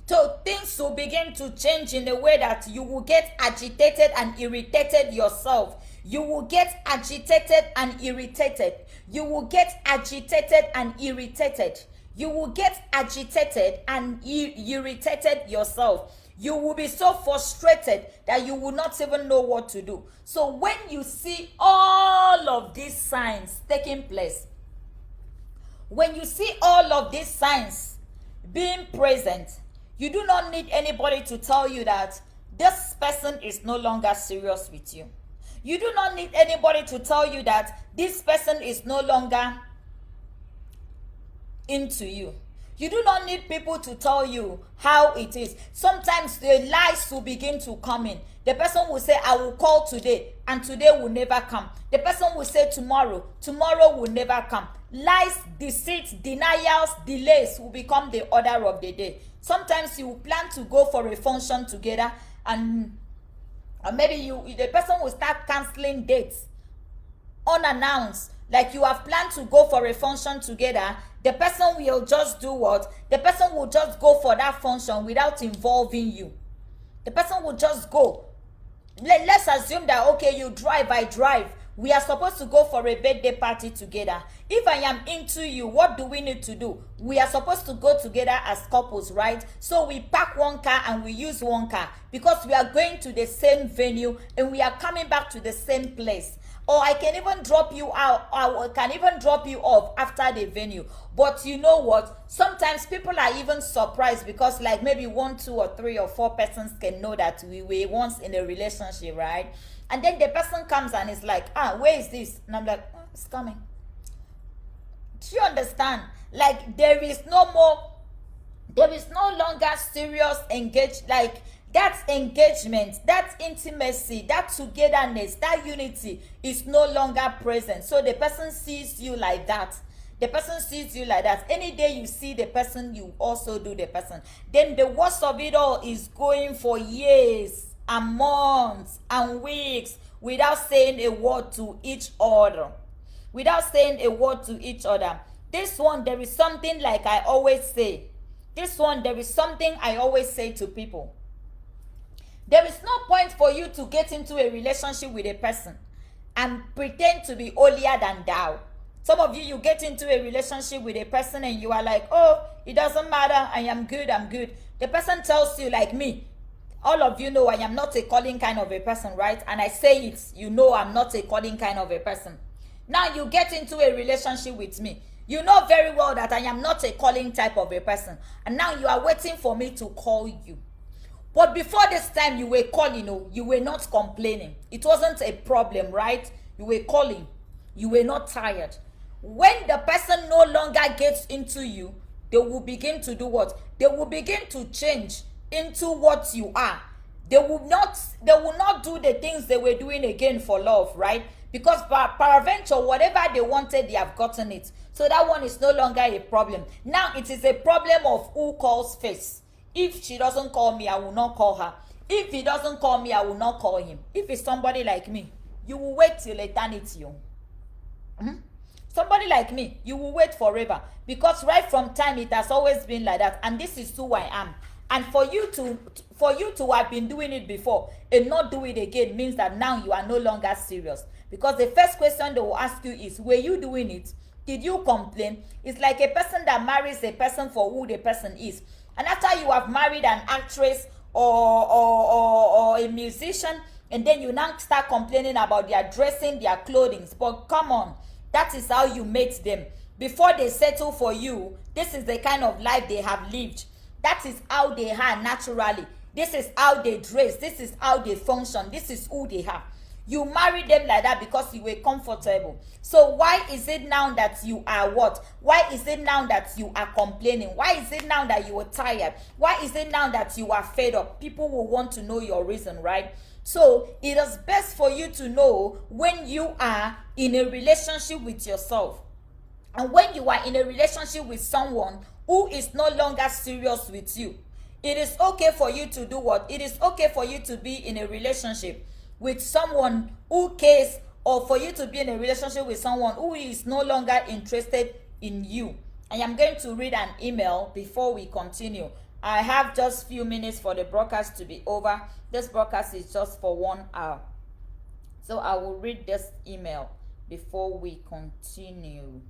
So things will begin to change in a way that you will get agitated and irritated yourself. You will get agitated and irritated. You will get agitated and irritated. You will get agitated and irritated yourself. You will be so frustrated that you will not even know what to do. So when you see all of these signs taking place, when you see all of these signs being present, you do not need anybody to tell you that this person is no longer serious with you. You do not need anybody to tell you that this person is no longer into you. You do not need people to tell you how it is. Sometimes the lies will begin to come in. The person will say, I will call today, and today will never come. The person will say tomorrow, tomorrow will never come. Lies, deceit, denials, delays will become the order of the day. Sometimes you plan to go for a function together, and maybe the person will start canceling dates unannounced. Like you have planned to go for a function together, the person will just do what? The person will just go for that function without involving you. The person will just go. Let's assume that, okay, you drive, I drive. We are supposed to go for a birthday party together. If I am into you, what do we need to do? We are supposed to go together as couples, right? So we pack one car and we use one car because we are going to the same venue and we are coming back to the same place. Or I can even drop you out, I can even drop you off after the venue. But you know what? Sometimes people are even surprised because like maybe 1, 2, or 3 or 4 persons can know that we were once in a relationship, right? And then the person comes and is like, where is this? And I'm like, it's coming. Do you understand? Like there is no longer serious like that engagement, that intimacy, that togetherness, that unity is no longer present. So the person sees you like that. The person sees you like that. Any day you see the person, you also do the person. Then the worst of it all is going for years and months and weeks without saying a word to each other. Without saying a word to each other. This one, there is something like I always say. This one, there is something I always say to people. There is no point for you to get into a relationship with a person and pretend to be holier than thou. Some of you get into a relationship with a person and you are like, oh, it doesn't matter, I am good, I'm good. The person tells you, like me, all of you know I am not a calling kind of a person, right? And I say it, you know I'm not a calling kind of a person. Now you get into a relationship with me. You know very well that I am not a calling type of a person. And now you are waiting for me to call you. But before this time you were calling, you were not complaining. It wasn't a problem, right? You were calling. You were not tired. When the person no longer gets into you, they will begin to do what? They will begin to change into what you are. They will not do the things they were doing again for love, right? Because peradventure, whatever they wanted, they have gotten it. So that one is no longer a problem. Now it is a problem of who calls first. If she doesn't call me, I will not call her. If he doesn't call me, I will not call him. If it's somebody like me, you will wait till eternity. Somebody like me, you will wait forever. Because right from time, it has always been like that. And this is who I am. And for you to have been doing it before and not do it again means that now you are no longer serious. Because the first question they will ask you is, were you doing it? Did you complain? It's like a person that marries a person for who the person is. And after you have married an actress or a musician, and then you now start complaining about their dressing, their clothing. But come on, that is how you mate them. Before they settle for you, this is the kind of life they have lived. That is how they are naturally. This is how they dress. This is how they function. This is who they are. You married them like that because you were comfortable. So why is it now that you are what? Why is it now that you are complaining? Why is it now that you are tired? Why is it now that you are fed up? People will want to know your reason, right? So it is best for you to know when you are in a relationship with yourself. And when you are in a relationship with someone who is no longer serious with you. It is okay for you to do what? It is okay for you to be in a relationship with someone who cares, or for you to be in a relationship with someone who is no longer interested in you. I am going to read an email before we continue. I have just few minutes for the broadcast to be over. This broadcast is just for 1 hour. So I will read this email before we continue.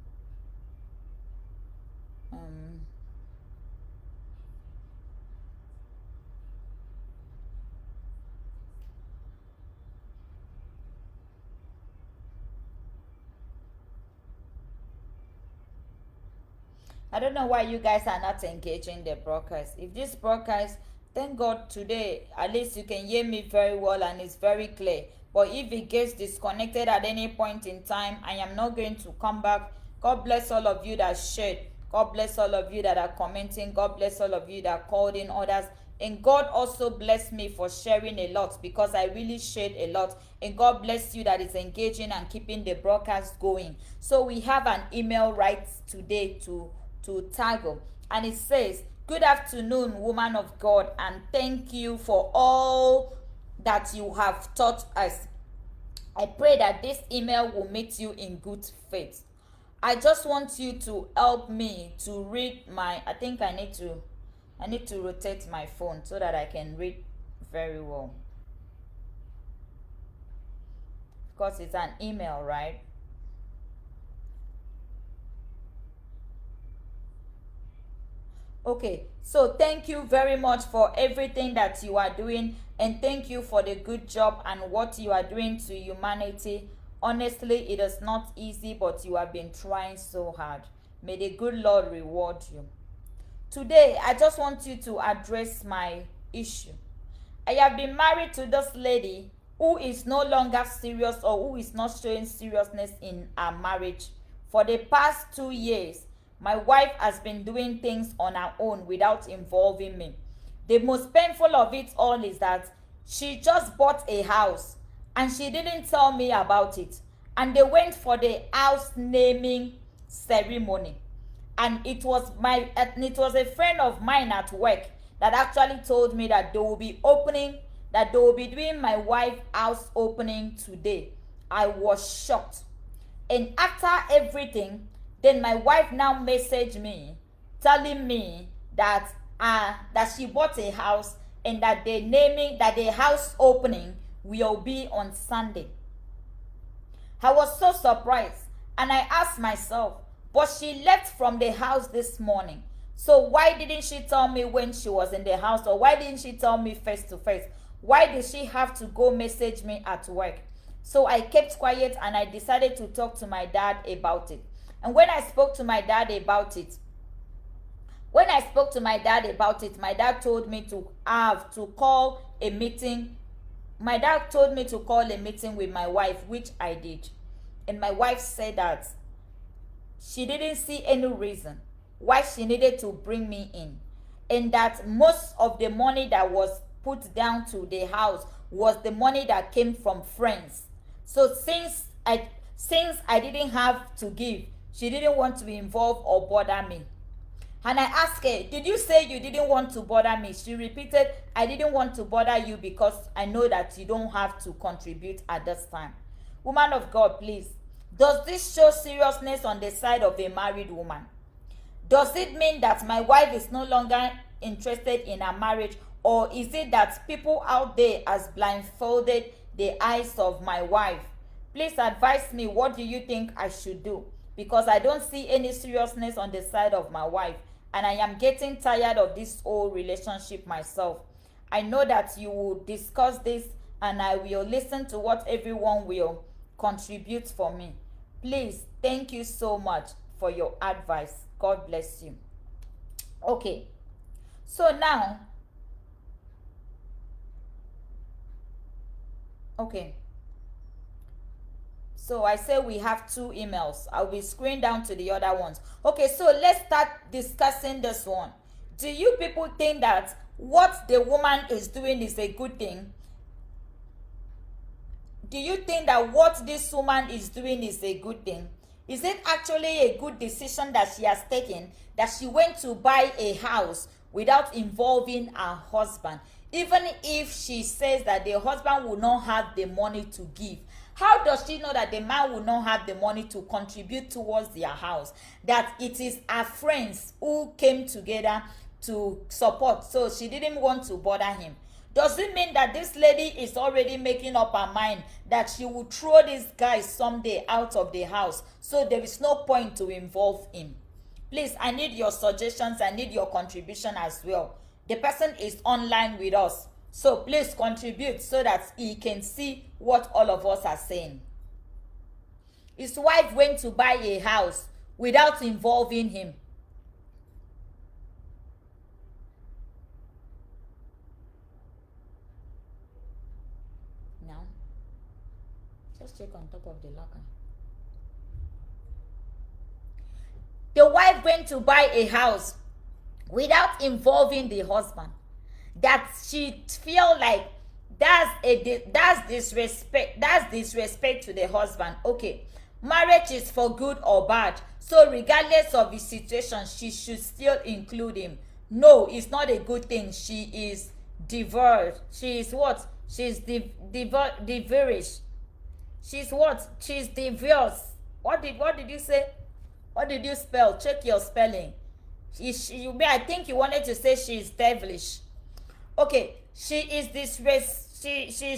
I don't know why you guys are not engaging the broadcast. If this broadcast, thank God today, at least you can hear me very well and it's very clear. But if it gets disconnected at any point in time, I am not going to come back. God bless all of you that shared. God bless all of you that are commenting. God bless all of you that called in others. And God also bless me for sharing a lot, because I really shared a lot. And God bless you that is engaging and keeping the broadcast going. So we have an email right today to Tago, and it says, "Good afternoon, woman of God, and thank you for all that you have taught us. I pray that this email will meet you in good faith. I just want you to help me to read my," I think I need to rotate my phone so that I can read very well, because it's an email, right? Okay, so thank you very much for everything that you are doing, and thank you for the good job and what you are doing to humanity. Honestly, it is not easy, but you have been trying so hard. May the good Lord reward you. Today, I just want you to address my issue. I have been married to this lady who is no longer serious, or who is not showing seriousness in our marriage. For the past 2 years, my wife has been doing things on her own without involving me. The most painful of it all is that she just bought a house and she didn't tell me about it. And they went for the house naming ceremony. And it was a friend of mine at work that actually told me that they will be doing my wife's house opening today. I was shocked. And after everything, then my wife now messaged me telling me that she bought a house, and that the house opening will be on Sunday. I was so surprised, and I asked myself, but she left from the house this morning. So why didn't she tell me when she was in the house? Or why didn't she tell me face to face? Why did she have to go message me at work? So I kept quiet, and I decided to talk to my dad about it. And when I spoke to my dad about it, my dad told me to call a meeting. My dad told me to call a meeting with my wife, which I did. And my wife said that she didn't see any reason why she needed to bring me in, and that most of the money that was put down to the house was the money that came from friends. So since I didn't have to give, she didn't want to be involved or bother me. And I asked her, "Did you say you didn't want to bother me?" She repeated, "I didn't want to bother you because I know that you don't have to contribute at this time." Woman of God, please, does this show seriousness on the side of a married woman? Does it mean that my wife is no longer interested in a marriage, or is it that people out there has blindfolded the eyes of my wife? Please advise me, what do you think I should do? Because I don't see any seriousness on the side of my wife, and I am getting tired of this whole relationship myself. I know that you will discuss this, and I will listen to what everyone will contribute for me. Please, thank you so much for your advice. God bless you. Okay, so now, okay, so I say we have 2 emails. I'll be scrolling down to the other ones. Okay, so let's start discussing this one. Do you people think that what the woman is doing is a good thing? Do you think that what this woman is doing is a good thing? Is it actually a good decision that she has taken, that she went to buy a house without involving her husband, even if she says that the husband will not have the money to give? How does she know that the man will not have the money to contribute towards their house? That it is her friends who came together to support, so she didn't want to bother him. Does it mean that this lady is already making up her mind that she will throw this guy someday out of the house, so there is no point to involve him? Please, I need your suggestions. I need your contribution as well. The person is online with us, so please contribute so that he can see what all of us are saying. His wife went to buy a house without involving him. Now, just check on top of the locker. The wife went to buy a house without involving the husband. That she feel like that's disrespect. That's disrespect to the husband. Okay, marriage is for good or bad, so regardless of the situation, she should still include him. No, it's not a good thing. She is divorced. She is what? She's divorced. She's what? She's divorced. What did you say? What did you spell? Check your spelling. I think you wanted to say she is devilish. Okay, she is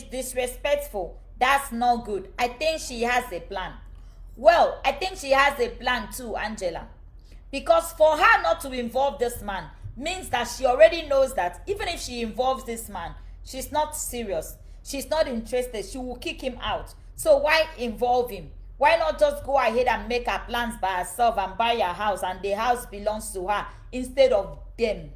disrespectful. That's not good. I think she has a plan. Well, I think she has a plan too, Angela. Because for her not to involve this man means that she already knows that even if she involves this man, she's not serious. She's not interested. She will kick him out. So why involve him? Why not just go ahead and make her plans by herself and buy a house, and the house belongs to her instead of them?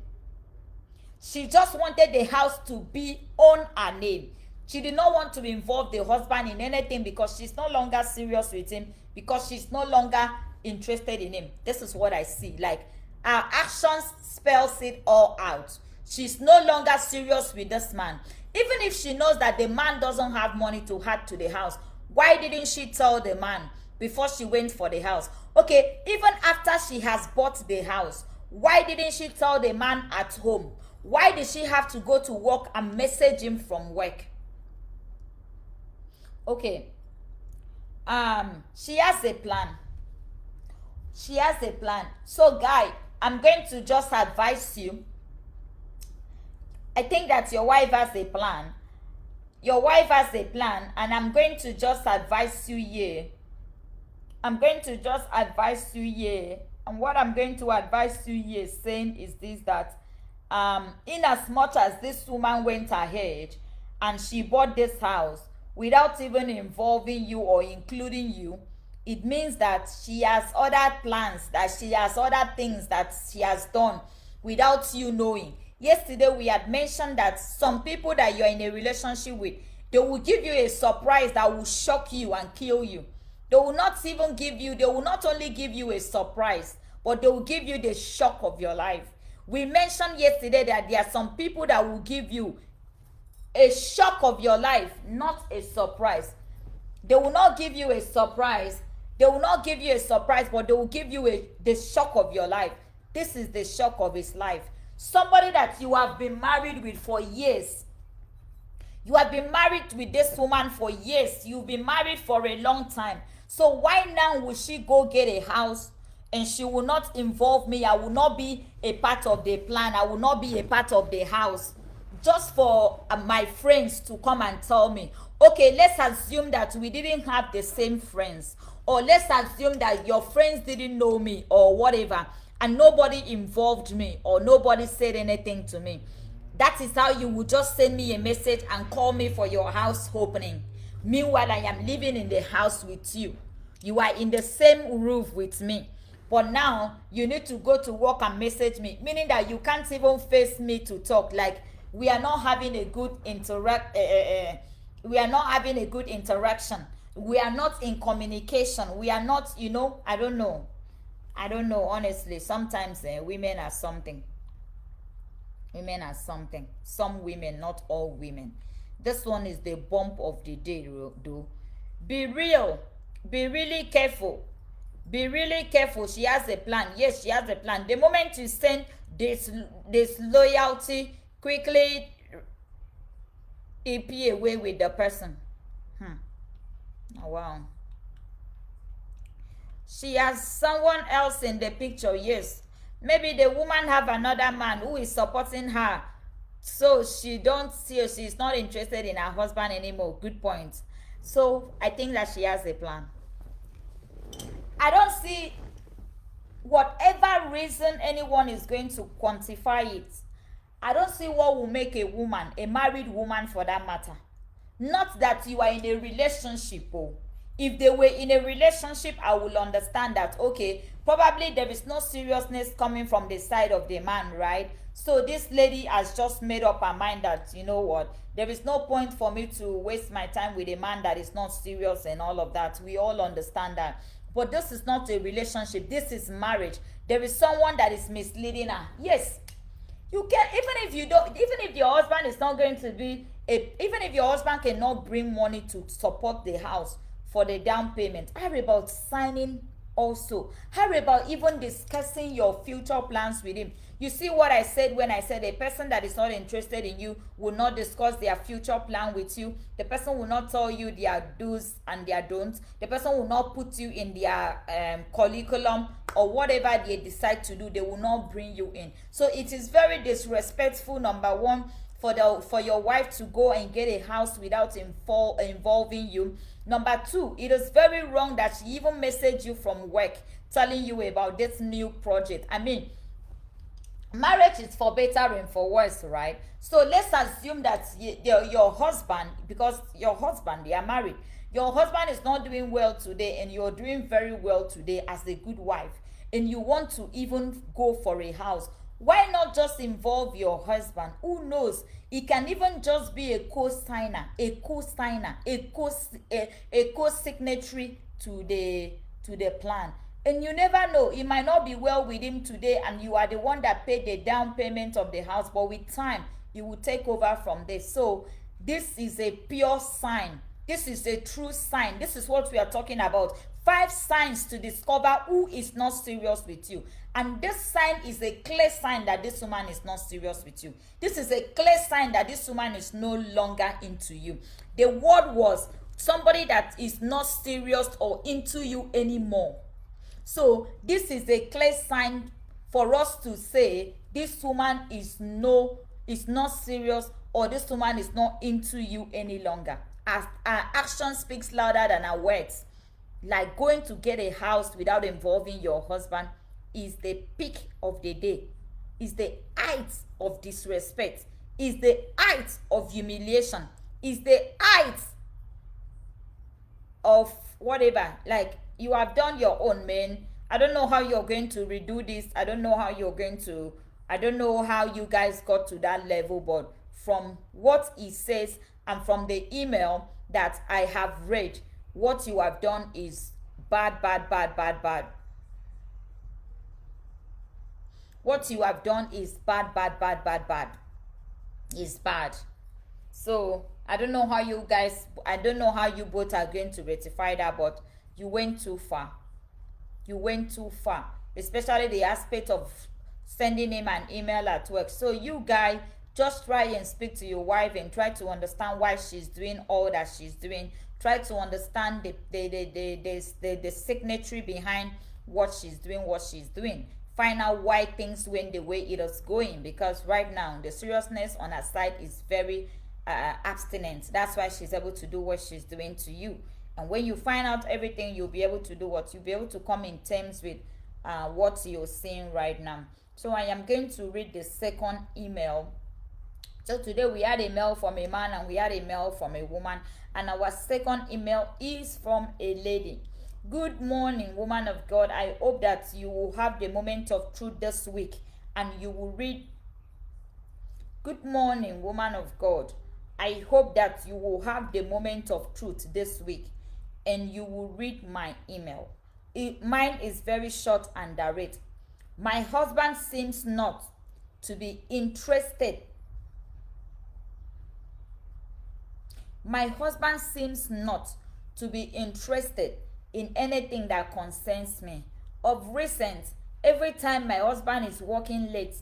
She just wanted the house to be on her name. She did not want to involve the husband in anything because she's no longer serious with him, because she's no longer interested in him. This is what I see. Like, her actions spells it all out. She's no longer serious with this man. Even if she knows that the man doesn't have money to add to the house, why didn't she tell the man before she went for the house? Okay, even after she has bought the house, why didn't she tell the man at home? Why did she have to go to work and message him from work? Okay. She has a plan. She has a plan. So, guy, I'm going to just advise you. I think that your wife has a plan. Your wife has a plan, and I'm going to just advise you here. I'm going to just advise you here. And what I'm going to advise you here saying is this, that in as much as this woman went ahead and she bought this house without even involving you or including you, it means that she has other plans, that she has other things that she has done without you knowing. Yesterday we had mentioned that some people that you're in a relationship with, they will give you a surprise that will shock you and kill you. They will not only give you a surprise, but they will give you the shock of your life. We mentioned yesterday that there are some people that will give you a shock of your life, not a surprise. They will not give you a surprise. They will not give you a surprise, but they will give you the shock of your life. This is the shock of his life. Somebody that you have been married with for years. You have been married with this woman for years. You've been married for a long time. So why now will she go get a house and she will not involve me? I will not be a part of the plan. I will not be a part of the house. Just for my friends to come and tell me, okay, let's assume that we didn't have the same friends. Or let's assume that your friends didn't know me or whatever, and nobody involved me or nobody said anything to me. That is how you would just send me a message and call me for your house opening. Meanwhile, I am living in the house with you. You are in the same roof with me. But now, you need to go to work and message me. Meaning that you can't even face me to talk. Like, we are not having a good we are not having a good interaction. We are not in communication. We are not, I don't know. Honestly. Sometimes women are something. Women are something. Some women, not all women. This one is the bump of the day, though. Be real. Be really careful. Be really careful. She has a plan. Yes, she has a plan. The moment you send this loyalty, quickly EP away with the person. Oh, wow. She has someone else in the picture. Yes. Maybe the woman have another man who is supporting her So she don't see, she's not interested in her husband anymore. Good point. So I think that she has a plan. I don't see whatever reason anyone is going to quantify it. I don't see what will make a woman, a married woman for that matter. Not that you are in a relationship. Oh, if they were in a relationship, I will understand that, okay, probably there is no seriousness coming from the side of the man, right? So this lady has just made up her mind that, you know what, there is no point for me to waste my time with a man that is not serious and all of that. We all understand that. But this is not a relationship, this is marriage. There is someone that is misleading her. Yes, you can, even if you don't, even if your husband is not going to be a, even if your husband cannot bring money to support the house for the down payment, how about signing also? How about even discussing your future plans with him? You see what I said when I said a person that is not interested in you will not discuss their future plan with you. The person will not tell you their do's and their don'ts. The person will not put you in their curriculum or whatever they decide to do. They will not bring you in. So it is very disrespectful, number one, for your wife to go and get a house without involving you. Number two, it is very wrong that she even messaged you from work telling you about this new project. I mean, marriage is for better and for worse, right? So let's assume that your husband, because your husband, they are married, your husband is not doing well today and you're doing very well today as a good wife, and you want to even go for a house. Why not just involve your husband? Who knows, he can even just be a co-signer, a co-signatory to the plan. And you never know, it might not be well with him today and you are the one that paid the down payment of the house, but with time he will take over from this. So this is a pure sign, this is a true sign. This is what we are talking about. 5 signs to discover who is not serious with you. And this sign is a clear sign that this woman is not serious with you. This is a clear sign that this woman is no longer into you. The word was somebody that is not serious or into you anymore. So this is a clear sign for us to say this woman is not serious, or this woman is not into you any longer. As our action speaks louder than our words. Like going to get a house without involving your husband is the peak of the day, is the height of disrespect, is the height of humiliation, is the height of whatever. Like, you have done your own, man. I don't know how you're going to redo this. I don't know how you guys got to that level, but from what he says and from the email that I have read, what you have done is bad. What you have done is bad. Is bad. So I don't know how you both are going to rectify that, but you went too far. Especially the aspect of sending him an email at work. So you guys just try and speak to your wife and try to understand why she's doing all that she's doing. Try to understand the signatory behind what she's doing. Find out why things went the way it is going, because right now the seriousness on her side is very abstinent. That's why she's able to do what she's doing to you. And when you find out everything, you'll be able to do what? You'll be able to come in terms with what you're seeing right now. So I am going to read the second email. So today we had a mail from a man and we had a mail from a woman. And our second email is from a lady. Good morning, woman of God. I hope that you will have the moment of truth this week and you will read. Good morning, woman of God. I hope that you will have the moment of truth this week and you will read my email. Mine is very short and direct. My husband seems not to be interested. My husband seems not to be interested in anything that concerns me. Of recent, every time my husband is working late,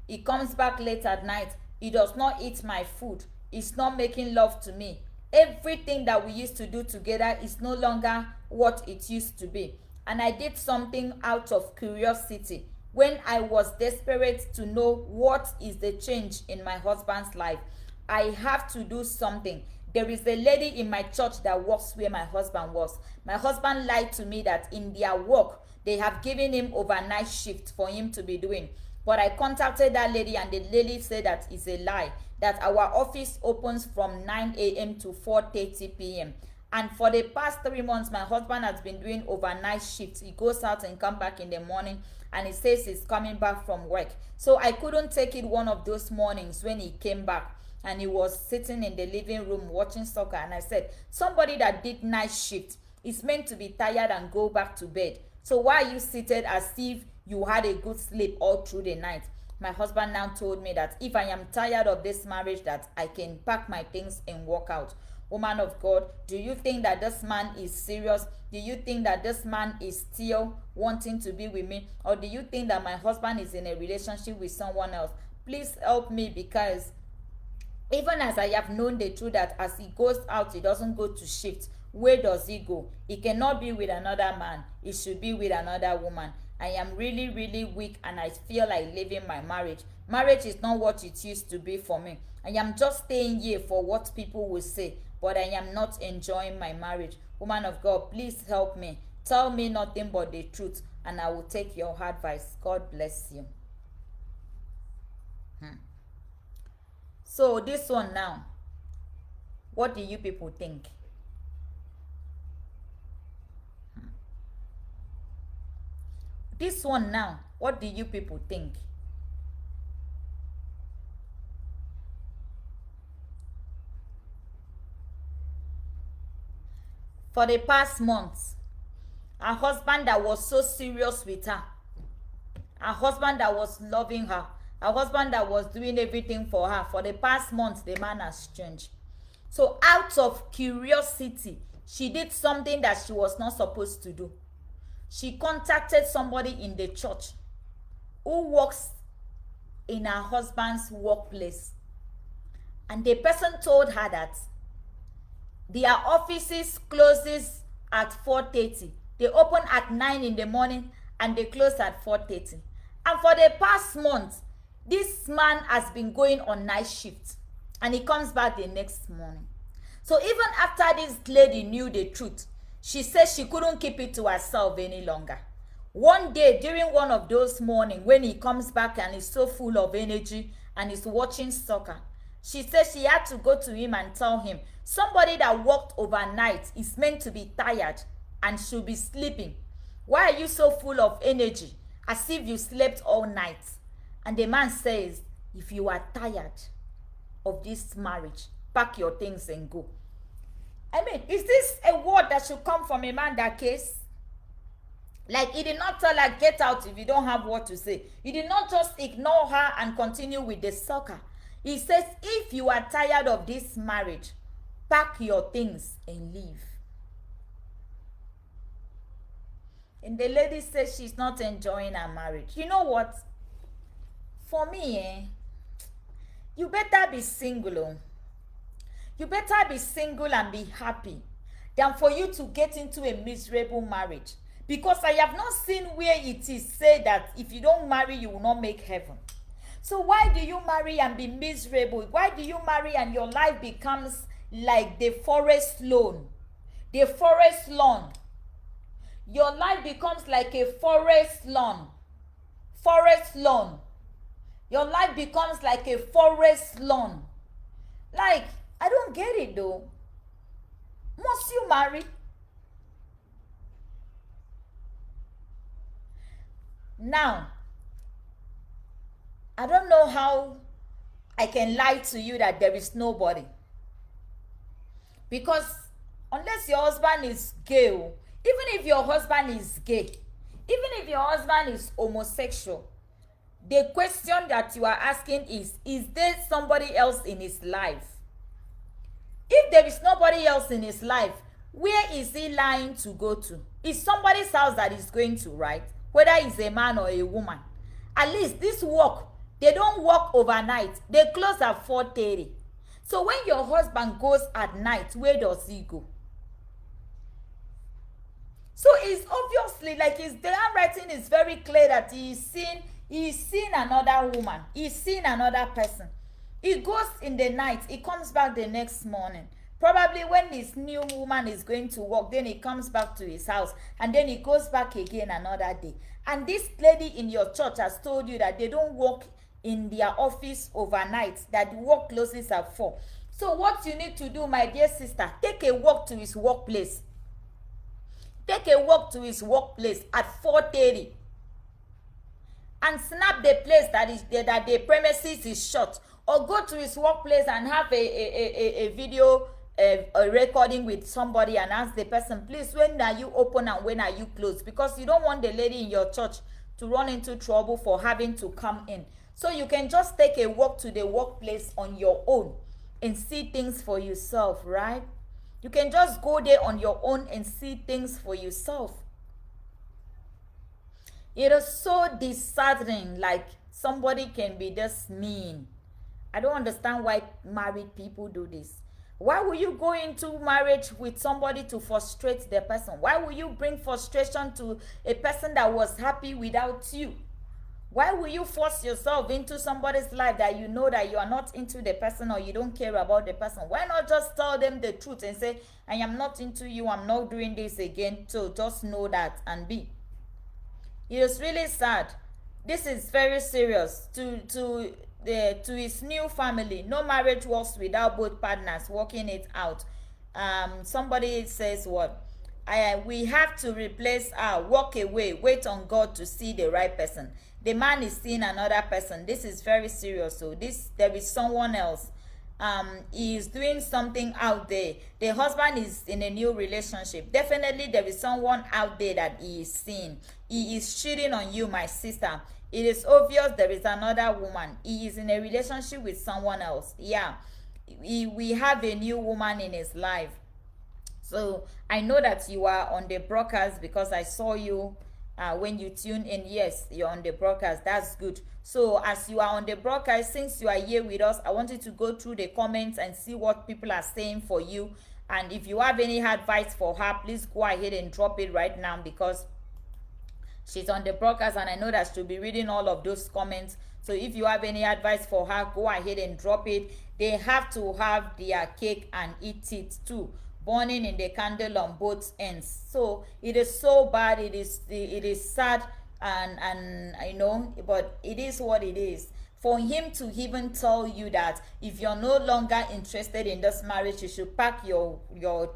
he comes back late at night. He does not eat my food. He's not making love to me. Everything that we used to do together is no longer what it used to be. And I did something out of curiosity. when I was desperate to know what is the change in my husband's life. I have to do something. There is a lady in my church that works where my husband was. My husband lied to me that in their work, they have given him overnight shift for him to be doing. But I contacted that lady, and the lady said that it's a lie, that our office opens from 9 a.m. to 4:30 p.m. And for the past 3 months, my husband has been doing overnight shifts. He goes out and comes back in the morning, and he says he's coming back from work. So I couldn't take it one of those mornings when he came back, and he was sitting in the living room watching soccer. And I said, somebody that did night shift is meant to be tired and go back to bed. So why are you seated as if you had a good sleep all through the night? My husband now told me that if I am tired of this marriage, that I can pack my things and walk out. Woman of God, do you think that this man is serious? Do you think that this man is still wanting to be with me? Or do you think that my husband is in a relationship with someone else? Please help me, because even as I have known the truth that as he goes out, he doesn't go to shift. Where does he go? He cannot be with another man. He should be with another woman. I am really, really weak, and I feel like leaving my marriage. Marriage is not what it used to be for me. I am just staying here for what people will say, but I am not enjoying my marriage. Woman of God, please help me. Tell me nothing but the truth, and I will take your advice. God bless you. So this one now, what do you people think? This one now, what do you people think? For the past months, her husband that was so serious with her, her husband that was loving her, her husband that was doing everything for her, for the past months, the man has changed. So out of curiosity, she did something that she was not supposed to do. She contacted somebody in the church who works in her husband's workplace. And the person told her that their offices closes at 4:30. They open at 9 in the morning and they close at 4:30. And for the past month, this man has been going on night shift, and he comes back the next morning. So even after this lady knew the truth, she said she couldn't keep it to herself any longer. One day, during one of those mornings, when he comes back and is so full of energy and is watching soccer, she said she had to go to him and tell him, somebody that worked overnight is meant to be tired and should be sleeping. Why are you so full of energy, as if you slept all night? And the man says, if you are tired of this marriage, pack your things and go. I mean, is this a word that should come from a man that case? Like, he did not tell her, get out if you don't have what to say. He did not just ignore her and continue with the soccer. He says, if you are tired of this marriage, pack your things and leave. And the lady says she's not enjoying her marriage. You know what? For me, you better be single. You better be single and be happy than for you to get into a miserable marriage. Because I have not seen where it is said that if you don't marry, you will not make heaven. So why do you marry and be miserable? Why do you marry and your life becomes like the forest lawn? The forest lawn. Your life becomes like a forest lawn. Forest lawn. Your life becomes like a forest lawn. Like, I don't get it though. Must you marry? Now, I don't know how I can lie to you that there is nobody. Because unless your husband is gay, even if your husband is gay, even if your husband is homosexual, the question that you are asking is there somebody else in his life? If there is nobody else in his life, where is he lying to go to? It's somebody's house that he's going to, right? Whether it's a man or a woman. At least this work, they don't work overnight. They close at 4:30. So when your husband goes at night, where does he go? So it's obvious obviously, like the handwriting is very clear that he's seen another woman, he's seen another person. He goes in the night, he comes back the next morning. Probably when this new woman is going to work, then he comes back to his house, and then he goes back again another day. And this lady in your church has told you that they don't work in their office overnight, that the work closes at 4. So what you need to do, my dear sister, take a walk to his workplace. Take a walk to his workplace at 4:30 and snap the place that the premises is shut, or go to his workplace and have a video a recording with somebody and ask the person, please, when are you open and when are you closed? Because you don't want the lady in your church to run into trouble for having to come in. So you can just take a walk to the workplace on your own and see things for yourself, right? You can just go there on your own and see things for yourself. It is so disheartening, like somebody can be this mean. I don't understand why married people do this. Why will you go into marriage with somebody to frustrate the person? Why will you bring frustration to a person that was happy without you? Why will you force yourself into somebody's life that you know that you are not into the person, or you don't care about the person? Why not just tell them the truth and say, I am not into you, I'm not doing this again, so just know that and be. It is really sad. This is very serious to his new family. No marriage works without both partners working it out. Somebody says what? We have to replace walk away, wait on God to see the right person. The man is seeing another person. This is very serious. So there is someone else. He is doing something out there. The husband is in a new relationship. Definitely there is someone out there that he is seeing. He is cheating on you, my sister. It is obvious there is another woman. He is in a relationship with someone else. Yeah, we have a new woman in his life. So I know that you are on the broadcast because I saw you when you tune in. Yes, you're on the broadcast. That's good. So as you are on the broadcast, since you are here with us, I want you to go through the comments and see what people are saying for you. And if you have any advice for her, please go ahead and drop it right now, because she's on the broadcast and I know that she'll be reading all of those comments. So if you have any advice for her, go ahead and drop it. They have to have their cake and eat it too, burning in the candle on both ends. So it is so bad. It is sad, and I know, but it is what it is. For him to even tell you that if you're no longer interested in this marriage, you should pack your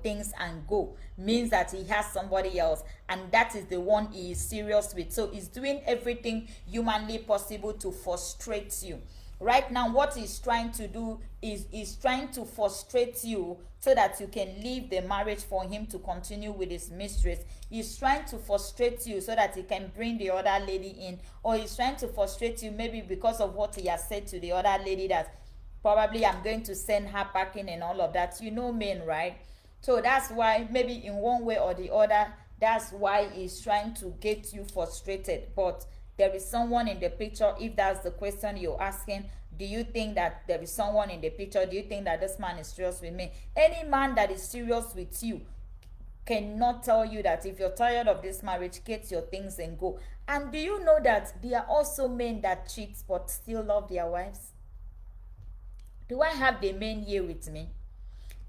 things and go, means that he has somebody else, and that is the one he is serious with. So he's doing everything humanly possible to frustrate you. Right now, what he's trying to do is trying to frustrate you so that you can leave the marriage for him to continue with his mistress. He's trying to frustrate you so that he can bring the other lady in, or he's trying to frustrate you maybe because of what he has said to the other lady, that probably I'm going to send her packing and all of that. You know men, right? So that's why maybe in one way or the other, that's why he's trying to get you frustrated. But there is someone in the picture. If that's the question you're asking, do you think that there is someone in the picture? Do you think that this man is serious with me? Any man that is serious with you cannot tell you that if you're tired of this marriage, get your things and go. And do you know that there are also men that cheat but still love their wives? Do I have the men here with me?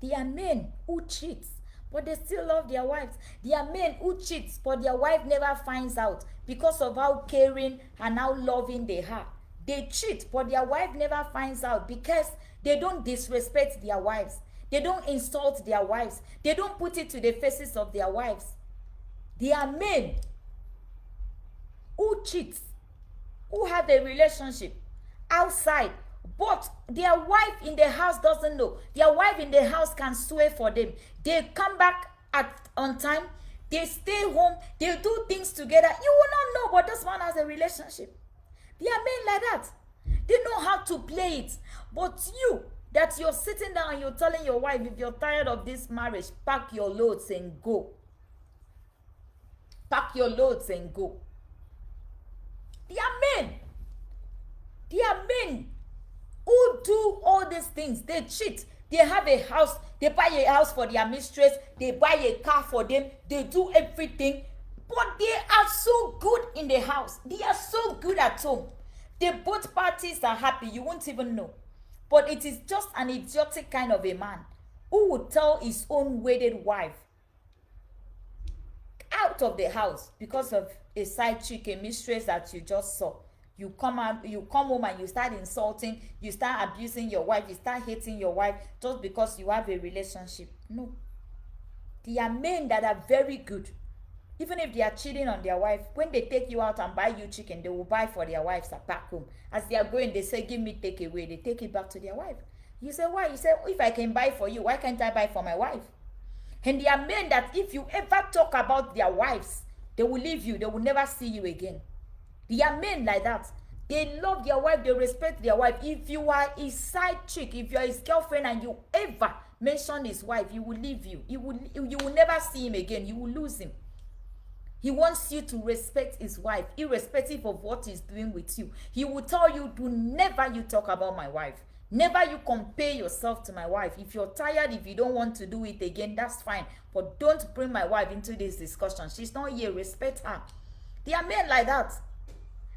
There are men who cheat but they still love their wives. There are men who cheat but their wife never finds out because of how caring and how loving they are. They cheat but their wife never finds out because they don't disrespect their wives. They don't insult their wives. They don't put it to the faces of their wives. There are men who cheat, who have a relationship outside, but their wife in the house doesn't know. Their wife in the house can swear for them. They come back on time. They stay home. They do things together. You will not know, but this man has a relationship. There are men like that. They know how to play it. But you, that you're sitting down and you're telling your wife, if you're tired of this marriage, pack your loads and go. Pack your loads and go. There are men. There are men who do all these things. They cheat. They have a house. They buy a house for their mistress. They buy a car for them. They do everything. But they so good in the house. They are so good at home. Both parties are happy. You won't even know. But it is just an idiotic kind of a man who would tell his own wedded wife out of the house because of a side chick, a mistress that you just saw. You come home and you start insulting, you start abusing your wife, you start hating your wife just because you have a relationship. No. There are men that are very good. Even if they are cheating on their wife, when they take you out and buy you chicken, they will buy for their wives at back home. As they are going, they say, give me takeaway. They take it back to their wife. You say, why? You say, if I can buy for you, why can't I buy for my wife? And there are men that if you ever talk about their wives, they will leave you. They will never see you again. There are men like that. They love their wife. They respect their wife. If you are his side chick, if you are his girlfriend and you ever mention his wife, he will leave you. You will never see him again. You will lose him. He wants you to respect his wife, irrespective of what he's doing with you. He will tell you, do never you talk about my wife. Never you compare yourself to my wife. If you're tired, if you don't want to do it again, that's fine. But don't bring my wife into this discussion. She's not here. Respect her. There are men like that.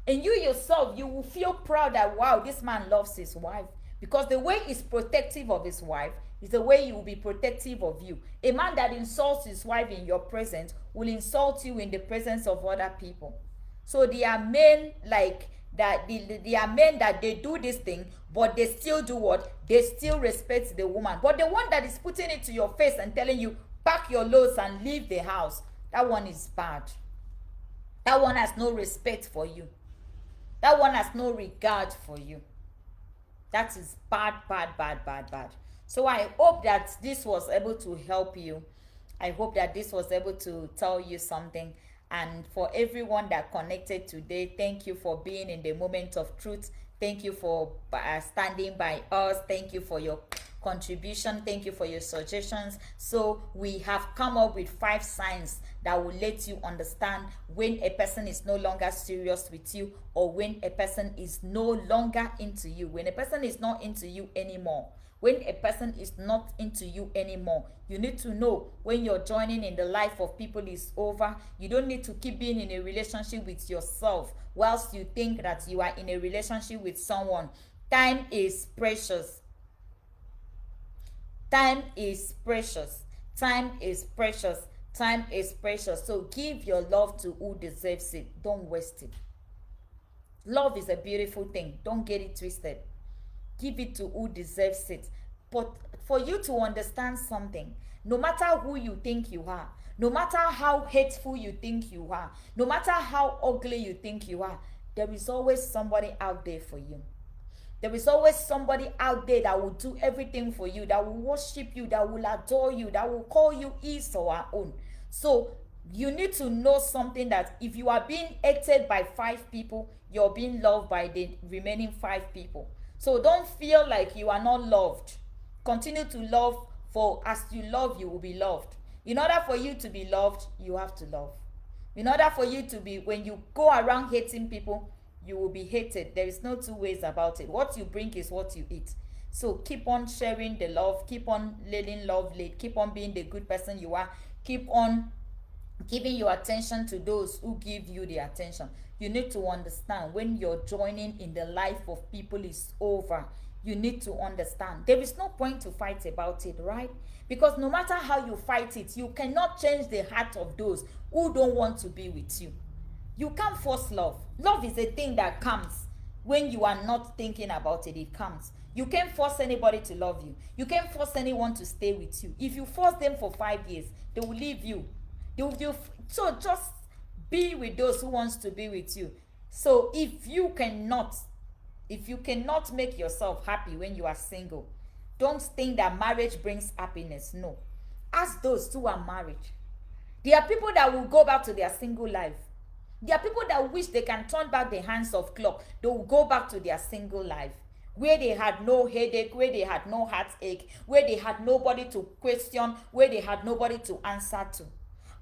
And you yourself, you will feel proud that, wow, this man loves his wife. Because the way he's protective of his wife is the way he will be protective of you. A man that insults his wife in your presence will insult you in the presence of other people. So there are men like that. There are men that they do this thing, but they still do what? They still respect the woman. But the one that is putting it to your face and telling you, pack your loads and leave the house, that one is bad. That one has no respect for you. That one has no regard for you. That is bad, bad, bad, bad, bad. So I hope that this was able to help you. I hope that this was able to tell you something. And for everyone that connected today, thank you for being in the moment of truth. Thank you for standing by us. Thank you for your contribution. Thank you for your suggestions. So we have come up with 5 signs that will let you understand when a person is no longer serious with you, or when a person is no longer into you. When a person is not into you anymore. When a person is not into you anymore, you need to know when you're joining in the life of people is over. You don't need to keep being in a relationship with yourself whilst you think that you are in a relationship with someone. Time is precious. Time is precious. Time is precious. Time is precious. So give your love to who deserves it. Don't waste it. Love is a beautiful thing. Don't get it twisted. Give it to who deserves it. But for you to understand something, no matter who you think you are, no matter how hateful you think you are, no matter how ugly you think you are, there is always somebody out there for you. There is always somebody out there that will do everything for you, that will worship you, that will adore you, that will call you his or her own. So you need to know something, that if you are being hated by 5 people, you're being loved by the remaining 5 people. So don't feel like you are not loved. Continue to love, for as you love, you will be loved. In order for you to be loved, you have to love. In order for you to be, when you go around hating people, you will be hated. There is no 2 ways about it. What you bring is what you eat. So keep on sharing the love. Keep on letting love lead. Keep on being the good person you are. Keep on giving your attention to those who give you the attention. You need to understand when you're joining in the life of people is over. You need to understand. There is no point to fight about it, right? Because no matter how you fight it, you cannot change the heart of those who don't want to be with you. You can't force love. Love is a thing that comes when you are not thinking about it. It comes. You can't force anybody to love you. You can't force anyone to stay with you. If you force them for 5 years, they will leave you. So just be with those who wants to be with you. So if you cannot make yourself happy when you are single, don't think that marriage brings happiness. No. Ask those who are married. There are people that will go back to their single life. There are people that wish they can turn back the hands of clock. They will go back to their single life, where they had no headache, where they had no heartache, where they had nobody to question, where they had nobody to answer to.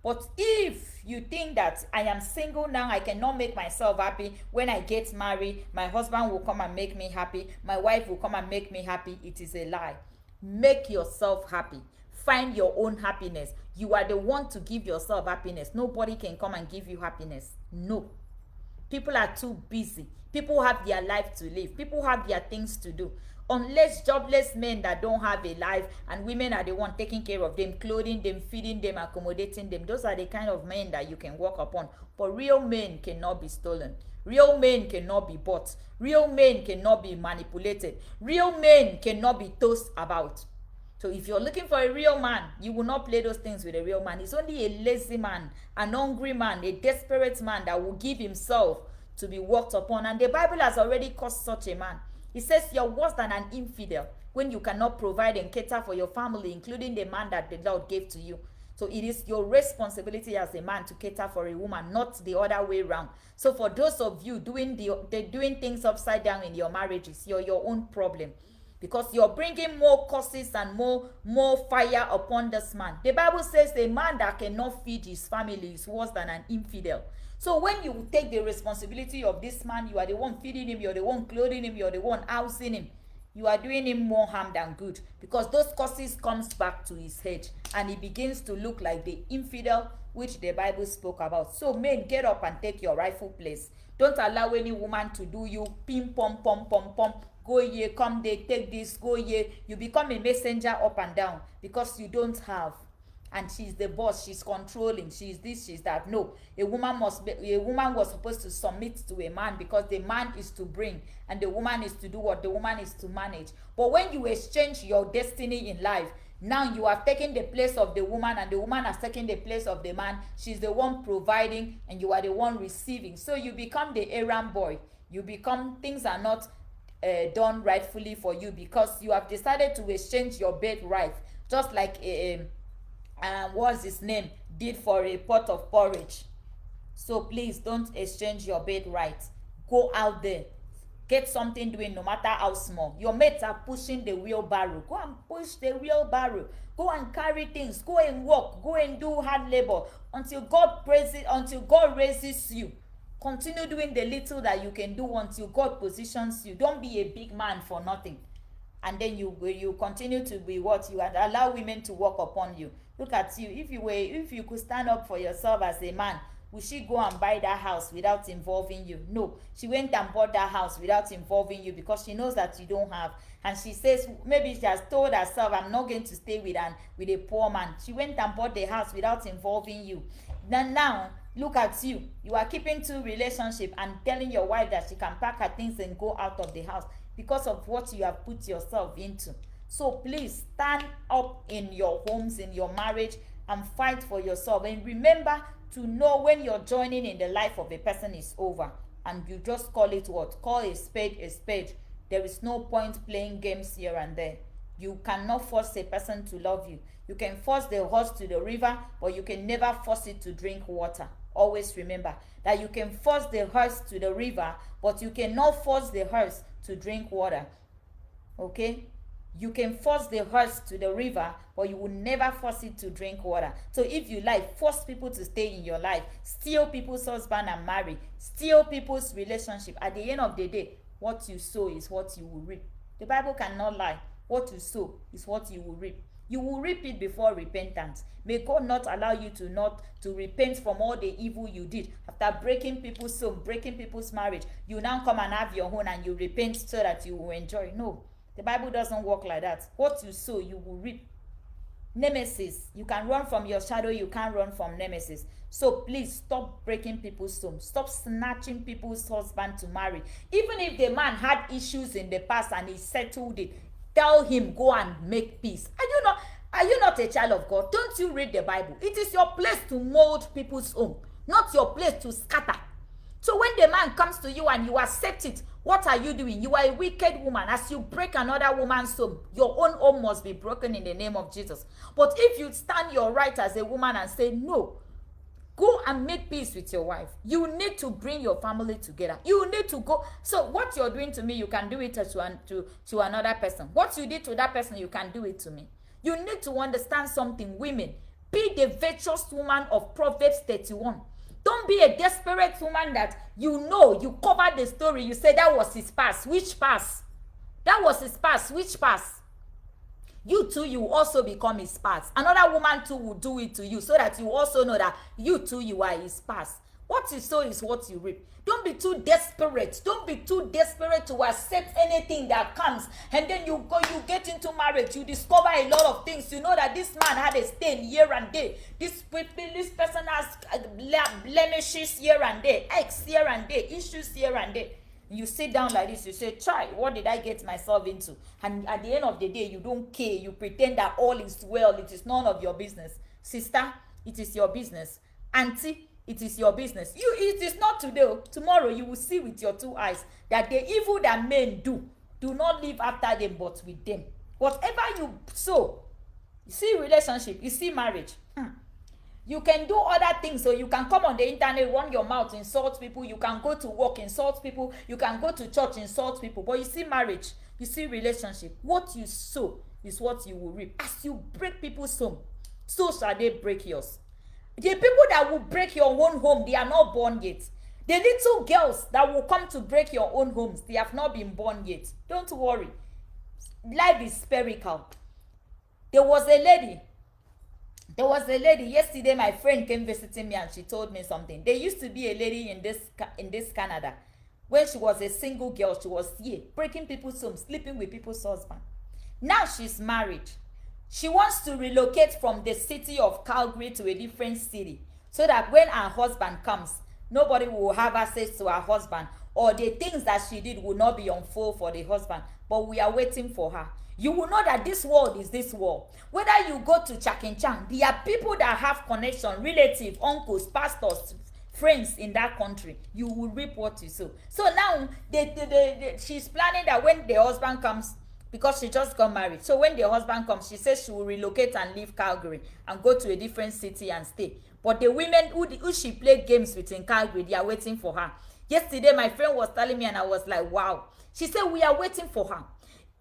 But if you think that I am single now, I cannot make myself happy, when I get married, my husband will come and make me happy, my wife will come and make me happy, it is a lie. Make yourself happy. Find your own happiness. You are the one to give yourself happiness. Nobody can come and give you happiness. No. People are too busy. People have their life to live. People have their things to do. Unless jobless men that don't have a life, and women are the one taking care of them, clothing them, feeding them, accommodating them. Those are the kind of men that you can work upon. But real men cannot be stolen. Real men cannot be bought. Real men cannot be manipulated. Real men cannot be tossed about. So if you're looking for a real man, you will not play those things with a real man. It's only a lazy man, an hungry man, a desperate man that will give himself to be worked upon. And the Bible has already cursed such a man. It says you're worse than an infidel when you cannot provide and cater for your family, including the man that the Lord gave to you. So it is your responsibility as a man to cater for a woman, not the other way around. So for those of you doing things upside down in your marriages, you're your own problem. Because you're bringing more curses and more fire upon this man. The Bible says a man that cannot feed his family is worse than an infidel. So when you take the responsibility of this man, you are the one feeding him, you're the one clothing him, you're the one housing him. You are doing him more harm than good, because those curses comes back to his head and he begins to look like the infidel which the Bible spoke about. So men, get up and take your rightful place. Don't allow any woman to do you pim pom pom pom pom. Go here, come there, take this, go here. You become a messenger up and down because you don't have. And she's the boss, she's controlling, she's this, she's that. No, a woman was supposed to submit to a man, because the man is to bring and the woman is to do what? The woman is to manage. But when you exchange your destiny in life, now you have taken the place of the woman and the woman has taken the place of the man. She's the one providing and you are the one receiving. So you become the errand boy. You become, things are not done rightfully for you, because you have decided to exchange your birthright, just like what's his name did for a pot of porridge. So please don't exchange your birthright. Go out there, get something doing, no matter how small. Your mates are pushing the wheelbarrow. Go and push the wheelbarrow. Go and carry things. Go and work. Go and do hard labor until God raises you. Continue doing the little that you can do until God positions you. Don't be a big man for nothing. And then you continue to be what you allow women to work upon you. Look at you. If you could stand up for yourself as a man, would she go and buy that house without involving you? No. She went and bought that house without involving you, because she knows that you don't have. And she says, maybe she has told herself, I'm not going to stay with a poor man. She went and bought the house without involving you. Then now, look at you. You are keeping two relationships and telling your wife that she can pack her things and go out of the house because of what you have put yourself into. So please stand up in your homes, in your marriage, and fight for yourself. And remember to know when you're joining in the life of a person is over. And you just call it what? Call a spade a spade. There is no point playing games here and there. You cannot force a person to love you. You can force the horse to the river, but you can never force it to drink water. Always remember that you can force the horse to the river, but you cannot force the horse to drink water. Okay? You can force the horse to the river, but you will never force it to drink water. So if you like, force people to stay in your life, steal people's husband and marry, steal people's relationship. At the end of the day, what you sow is what you will reap. The Bible cannot lie. What you sow is what you will reap. You will reap it before repentance. May God not allow you to repent from all the evil you did. After breaking people's home, breaking people's marriage, you now come and have your own and you repent so that you will enjoy. No. The Bible doesn't work like that. What you sow, you will reap. Nemesis. You can run from your shadow. You can't run from nemesis. So please stop breaking people's home. Stop snatching people's husband to marry. Even if the man had issues in the past and he settled it, tell him, go and make peace. Are you not a child of God? Don't you read the Bible? It is your place to mold people's home, not your place to scatter. So when the man comes to you and you accept it, what are you doing? You are a wicked woman. As you break another woman's home, your own home must be broken in the name of Jesus. But if you stand your right as a woman and say, no, go and make peace with your wife. You need to bring your family together. You need to go. So what you're doing to me, you can do it to another person. What you did to that person, you can do it to me. You need to understand something, women. Be the virtuous woman of Proverbs 31. Don't be a desperate woman that you cover the story. You say that was his past. Which past? That was his past. Which past? you too, you also become his spouse. Another woman too will do it to you, so that you also know that you too, you are his spouse. What you sow is what you reap. Don't be too desperate. Don't be too desperate to accept anything that comes. And then you get into marriage. You discover a lot of things. You know that this man had a stain here and there. This person has blemishes here and there, X here and there, issues here and there. You sit down like this, you say, try, what did I get myself into? And at the end of the day, you don't care. You pretend that all is well. It is none of your business. Sister, it is your business. Auntie, it is your business. It is not today. Tomorrow you will see with your two eyes that the evil that men do not live after them but with them. Whatever you sow, you see relationship, you see marriage. You can do other things. So you can come on the internet, run your mouth, insult people. You can go to work, insult people. You can go to church, insult people. But you see marriage, you see relationship. What you sow is what you will reap. As you break people's home, so shall they break yours. The people that will break your own home, they are not born yet. The little girls that will come to break your own homes, they have not been born yet. Don't worry. Life is spherical. There was a lady yesterday. My friend came visiting me and she told me something. There used to be a lady in this Canada. When she was a single girl, she was here breaking people's homes, sleeping with people's husband. Now she's married. She wants to relocate from the city of Calgary to a different city, so that when her husband comes, nobody will have access to her husband, or the things that she did will not be on full for the husband. But we are waiting for her. You will know that this world is this world. Whether you go to Chakinchang, there are people that have connection, relatives, uncles, pastors, friends in that country. You will reap what you sow. So now she's planning that when the husband comes, because she just got married, so when the husband comes, she says she will relocate and leave Calgary and go to a different city and stay. But the women who she played games with in Calgary, they are waiting for her. Yesterday my friend was telling me and I was like, wow. She said, we are waiting for her.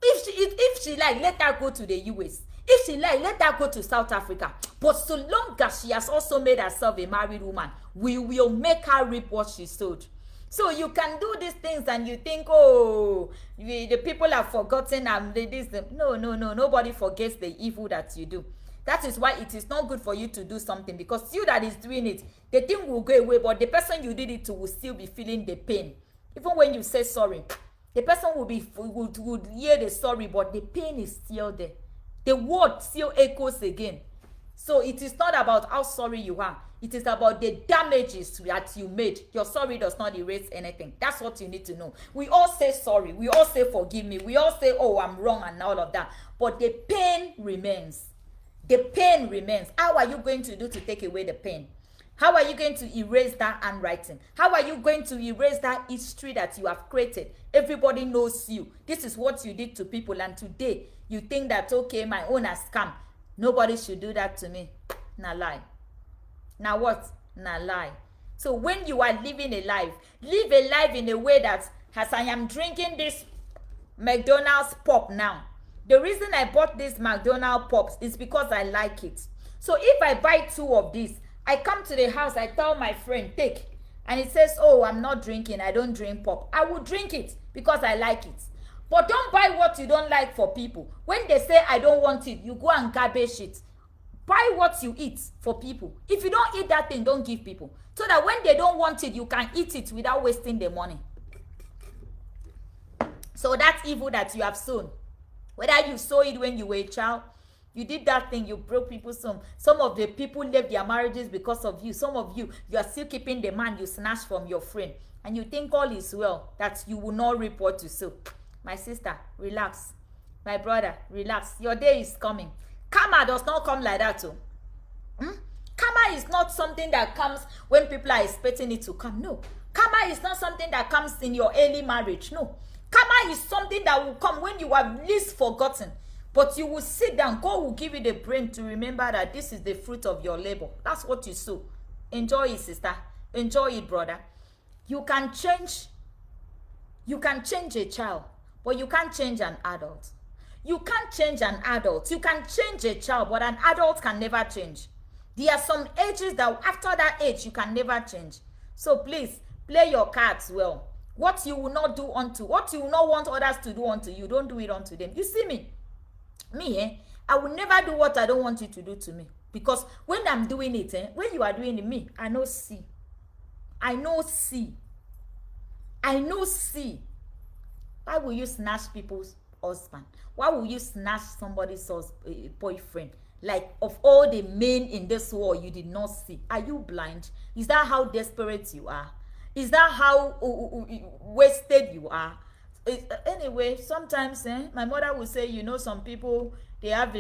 If she like, let her go to the US. If she like, let her go to South Africa. But so long as she has also made herself a married woman, we will make her reap what she sowed. So you can do these things and you think, oh, the people have forgotten and this. No. Nobody forgets the evil that you do. That is why it is not good for you to do something, because you that is doing it, the thing will go away, but the person you did it to will still be feeling the pain. Even when you say sorry, the person would hear the sorry, but the pain is still there. The word still echoes again. So it is not about how sorry you are. It is about the damages that you made. Your sorry does not erase anything. That's what you need to know. We all say sorry. We all say forgive me. We all say, oh, I'm wrong and all of that. But the pain remains. The pain remains. How are you going to do to take away the pain? How are you going to erase that handwriting? How are you going to erase that history that you have created? Everybody knows you. This is what you did to people, and today you think that, okay, my own has come. Nobody should do that to me. Nah, lie. Now what? Nah, lie. So when you are living a life, live a life in a way that, as I am drinking this McDonald's pop now, the reason I bought this McDonald's pops is because I like it. So if I buy 2 of these, I come to the house, I tell my friend, take. And it says, oh, I'm not drinking, I don't drink pop. I will drink it because I like it. But don't buy what you don't like for people. When they say, I don't want it, you go and garbage it. Buy what you eat for people. If you don't eat that thing, don't give people. So that when they don't want it, you can eat it without wasting the money. So that evil that you have sown, whether you sow it when you were a child, you did that thing, you broke people's home. Some of the people left their marriages because of you. Some of you, you are still keeping the man you snatched from your friend. And you think all is well, that you will not reap what you sow. My sister, relax. My brother, relax. Your day is coming. Karma does not come like that too. Karma is not something that comes when people are expecting it to come. No. Karma is not something that comes in your early marriage. No. Karma is something that will come when you have least forgotten. But you will sit down. God will give you the brain to remember that this is the fruit of your labor. That's what you sow. Enjoy it, sister. Enjoy it, brother. You can change a child, but you can't change an adult. You can't change an adult. You can change a child, but an adult can never change. There are some ages that after that age, you can never change. So please, play your cards well. What you will not do unto, what you will not want others to do unto you, don't do it unto them. You see me? I will never do what I don't want you to do to me. Because when I'm doing it, when you are doing it, me, I know see. I know see. I know see. Why will you snatch people's husband? Why will you snatch somebody's boyfriend? Like, of all the men in this world, you did not see. Are you blind? Is that how desperate you are? Is that how wasted you are? Anyway, sometimes my mother will say, you know, some people, they have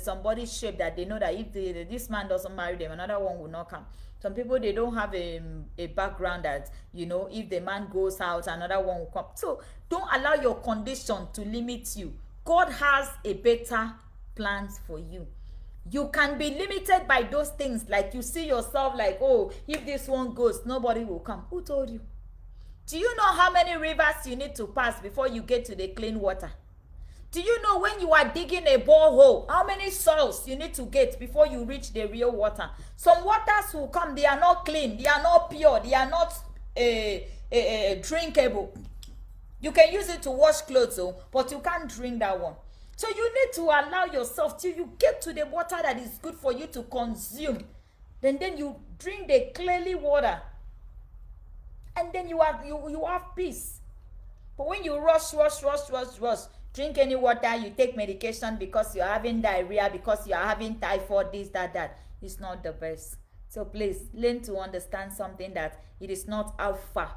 somebody's shape that they know that if this man doesn't marry them, another one will not come. Some people, they don't have a background that, you know, if the man goes out, another one will come. So don't allow your condition to limit you. God has a better plans for you. You can be limited by those things. Like you see yourself like, oh, if this one goes, nobody will come. Who told you? Do you know how many rivers you need to pass before you get to the clean water? Do you know when you are digging a borehole, how many soils you need to get before you reach the real water? Some waters will come, they are not clean, they are not pure, they are not drinkable. You can use it to wash clothes, but you can't drink that one. So you need to allow yourself till you get to the water that is good for you to consume. Then you drink the clearly water. And then you have peace. But when you rush, drink any water, you take medication because you're having diarrhea, because you're having typhoid, this, that, it's not the best. So please, learn to understand something, that it is not how far,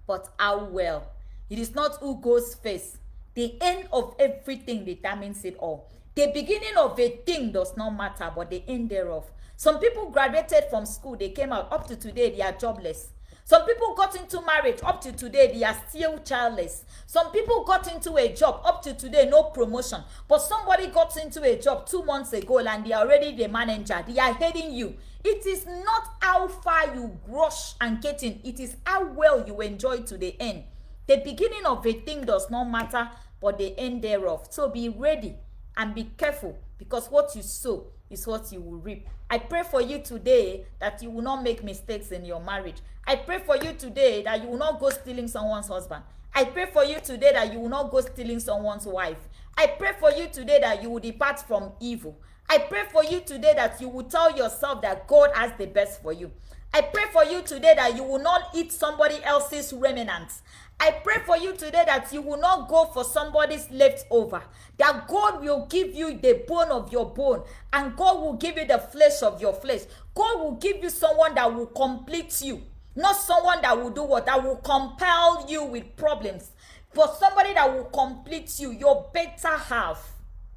but how well. It is not who goes first. The end of everything determines it all. The beginning of a thing does not matter, but the end thereof. Some people graduated from school, they came out, up to today, they are jobless. Some people got into marriage, up to today, they are still childless. Some people got into a job, up to today, no promotion. But somebody got into a job 2 months ago and they are already the manager. They are hating you. It is not how far you rush and get in. It is how well you enjoy to the end. The beginning of a thing does not matter, but the end thereof. So be ready and be careful, because what you sow is what you will reap. I pray for you today that you will not make mistakes in your marriage. I pray for you today that you will not go stealing someone's husband. I pray for you today that you will not go stealing someone's wife. I pray for you today that you will depart from evil. I pray for you today that you will tell yourself that God has the best for you. I pray for you today that you will not eat somebody else's remnants. I pray for you today that you will not go for somebody's leftover. That God will give you the bone of your bone, and God will give you the flesh of your flesh. God will give you someone that will complete you. Not someone that will do what? That will compel you with problems. But somebody that will complete you. Your better half.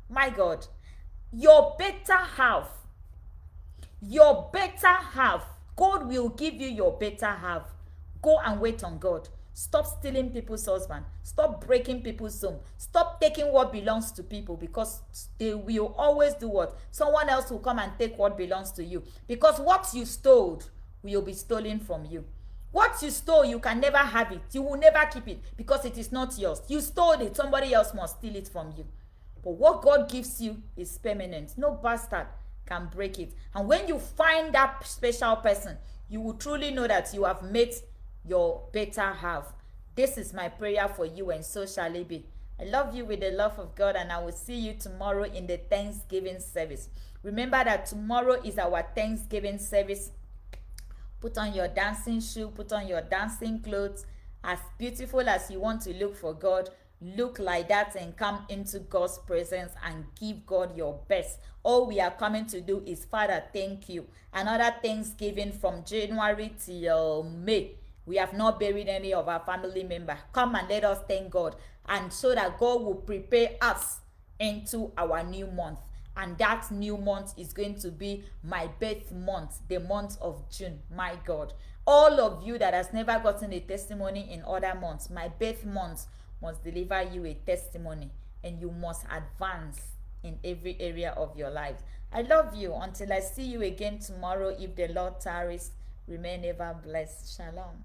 My God. Your better half. Your better half. God will give you your better half. Go and wait on God. Stop stealing people's husband. Stop breaking people's home. Stop taking what belongs to people, because they will always do what? Someone else will come and take what belongs to you. Because what you stole will be stolen from you. What you stole, you can never have it. You will never keep it, because it is not yours. You stole it. Somebody else must steal it from you. But what God gives you is permanent. No bastard can break it. And when you find that special person, you will truly know that you have met your better half. This is my prayer for you, and so shall it be. I love you with the love of God, and I will see you tomorrow in the Thanksgiving service. Remember that tomorrow is our Thanksgiving service. Put on your dancing shoe, put on your dancing clothes. As beautiful as you want to look for God, look like that and come into God's presence and give God your best. All we are coming to do is, Father, thank you. Another Thanksgiving from January till May. We have not buried any of our family member. Come and let us thank God, and so that God will prepare us into our new month. And that new month is going to be my birth month, the month of June. My God. All of you that has never gotten a testimony in other months, my birth month must deliver you a testimony, and you must advance in every area of your life. I love you. Until I see you again tomorrow, if the Lord tarries, remain ever blessed. Shalom.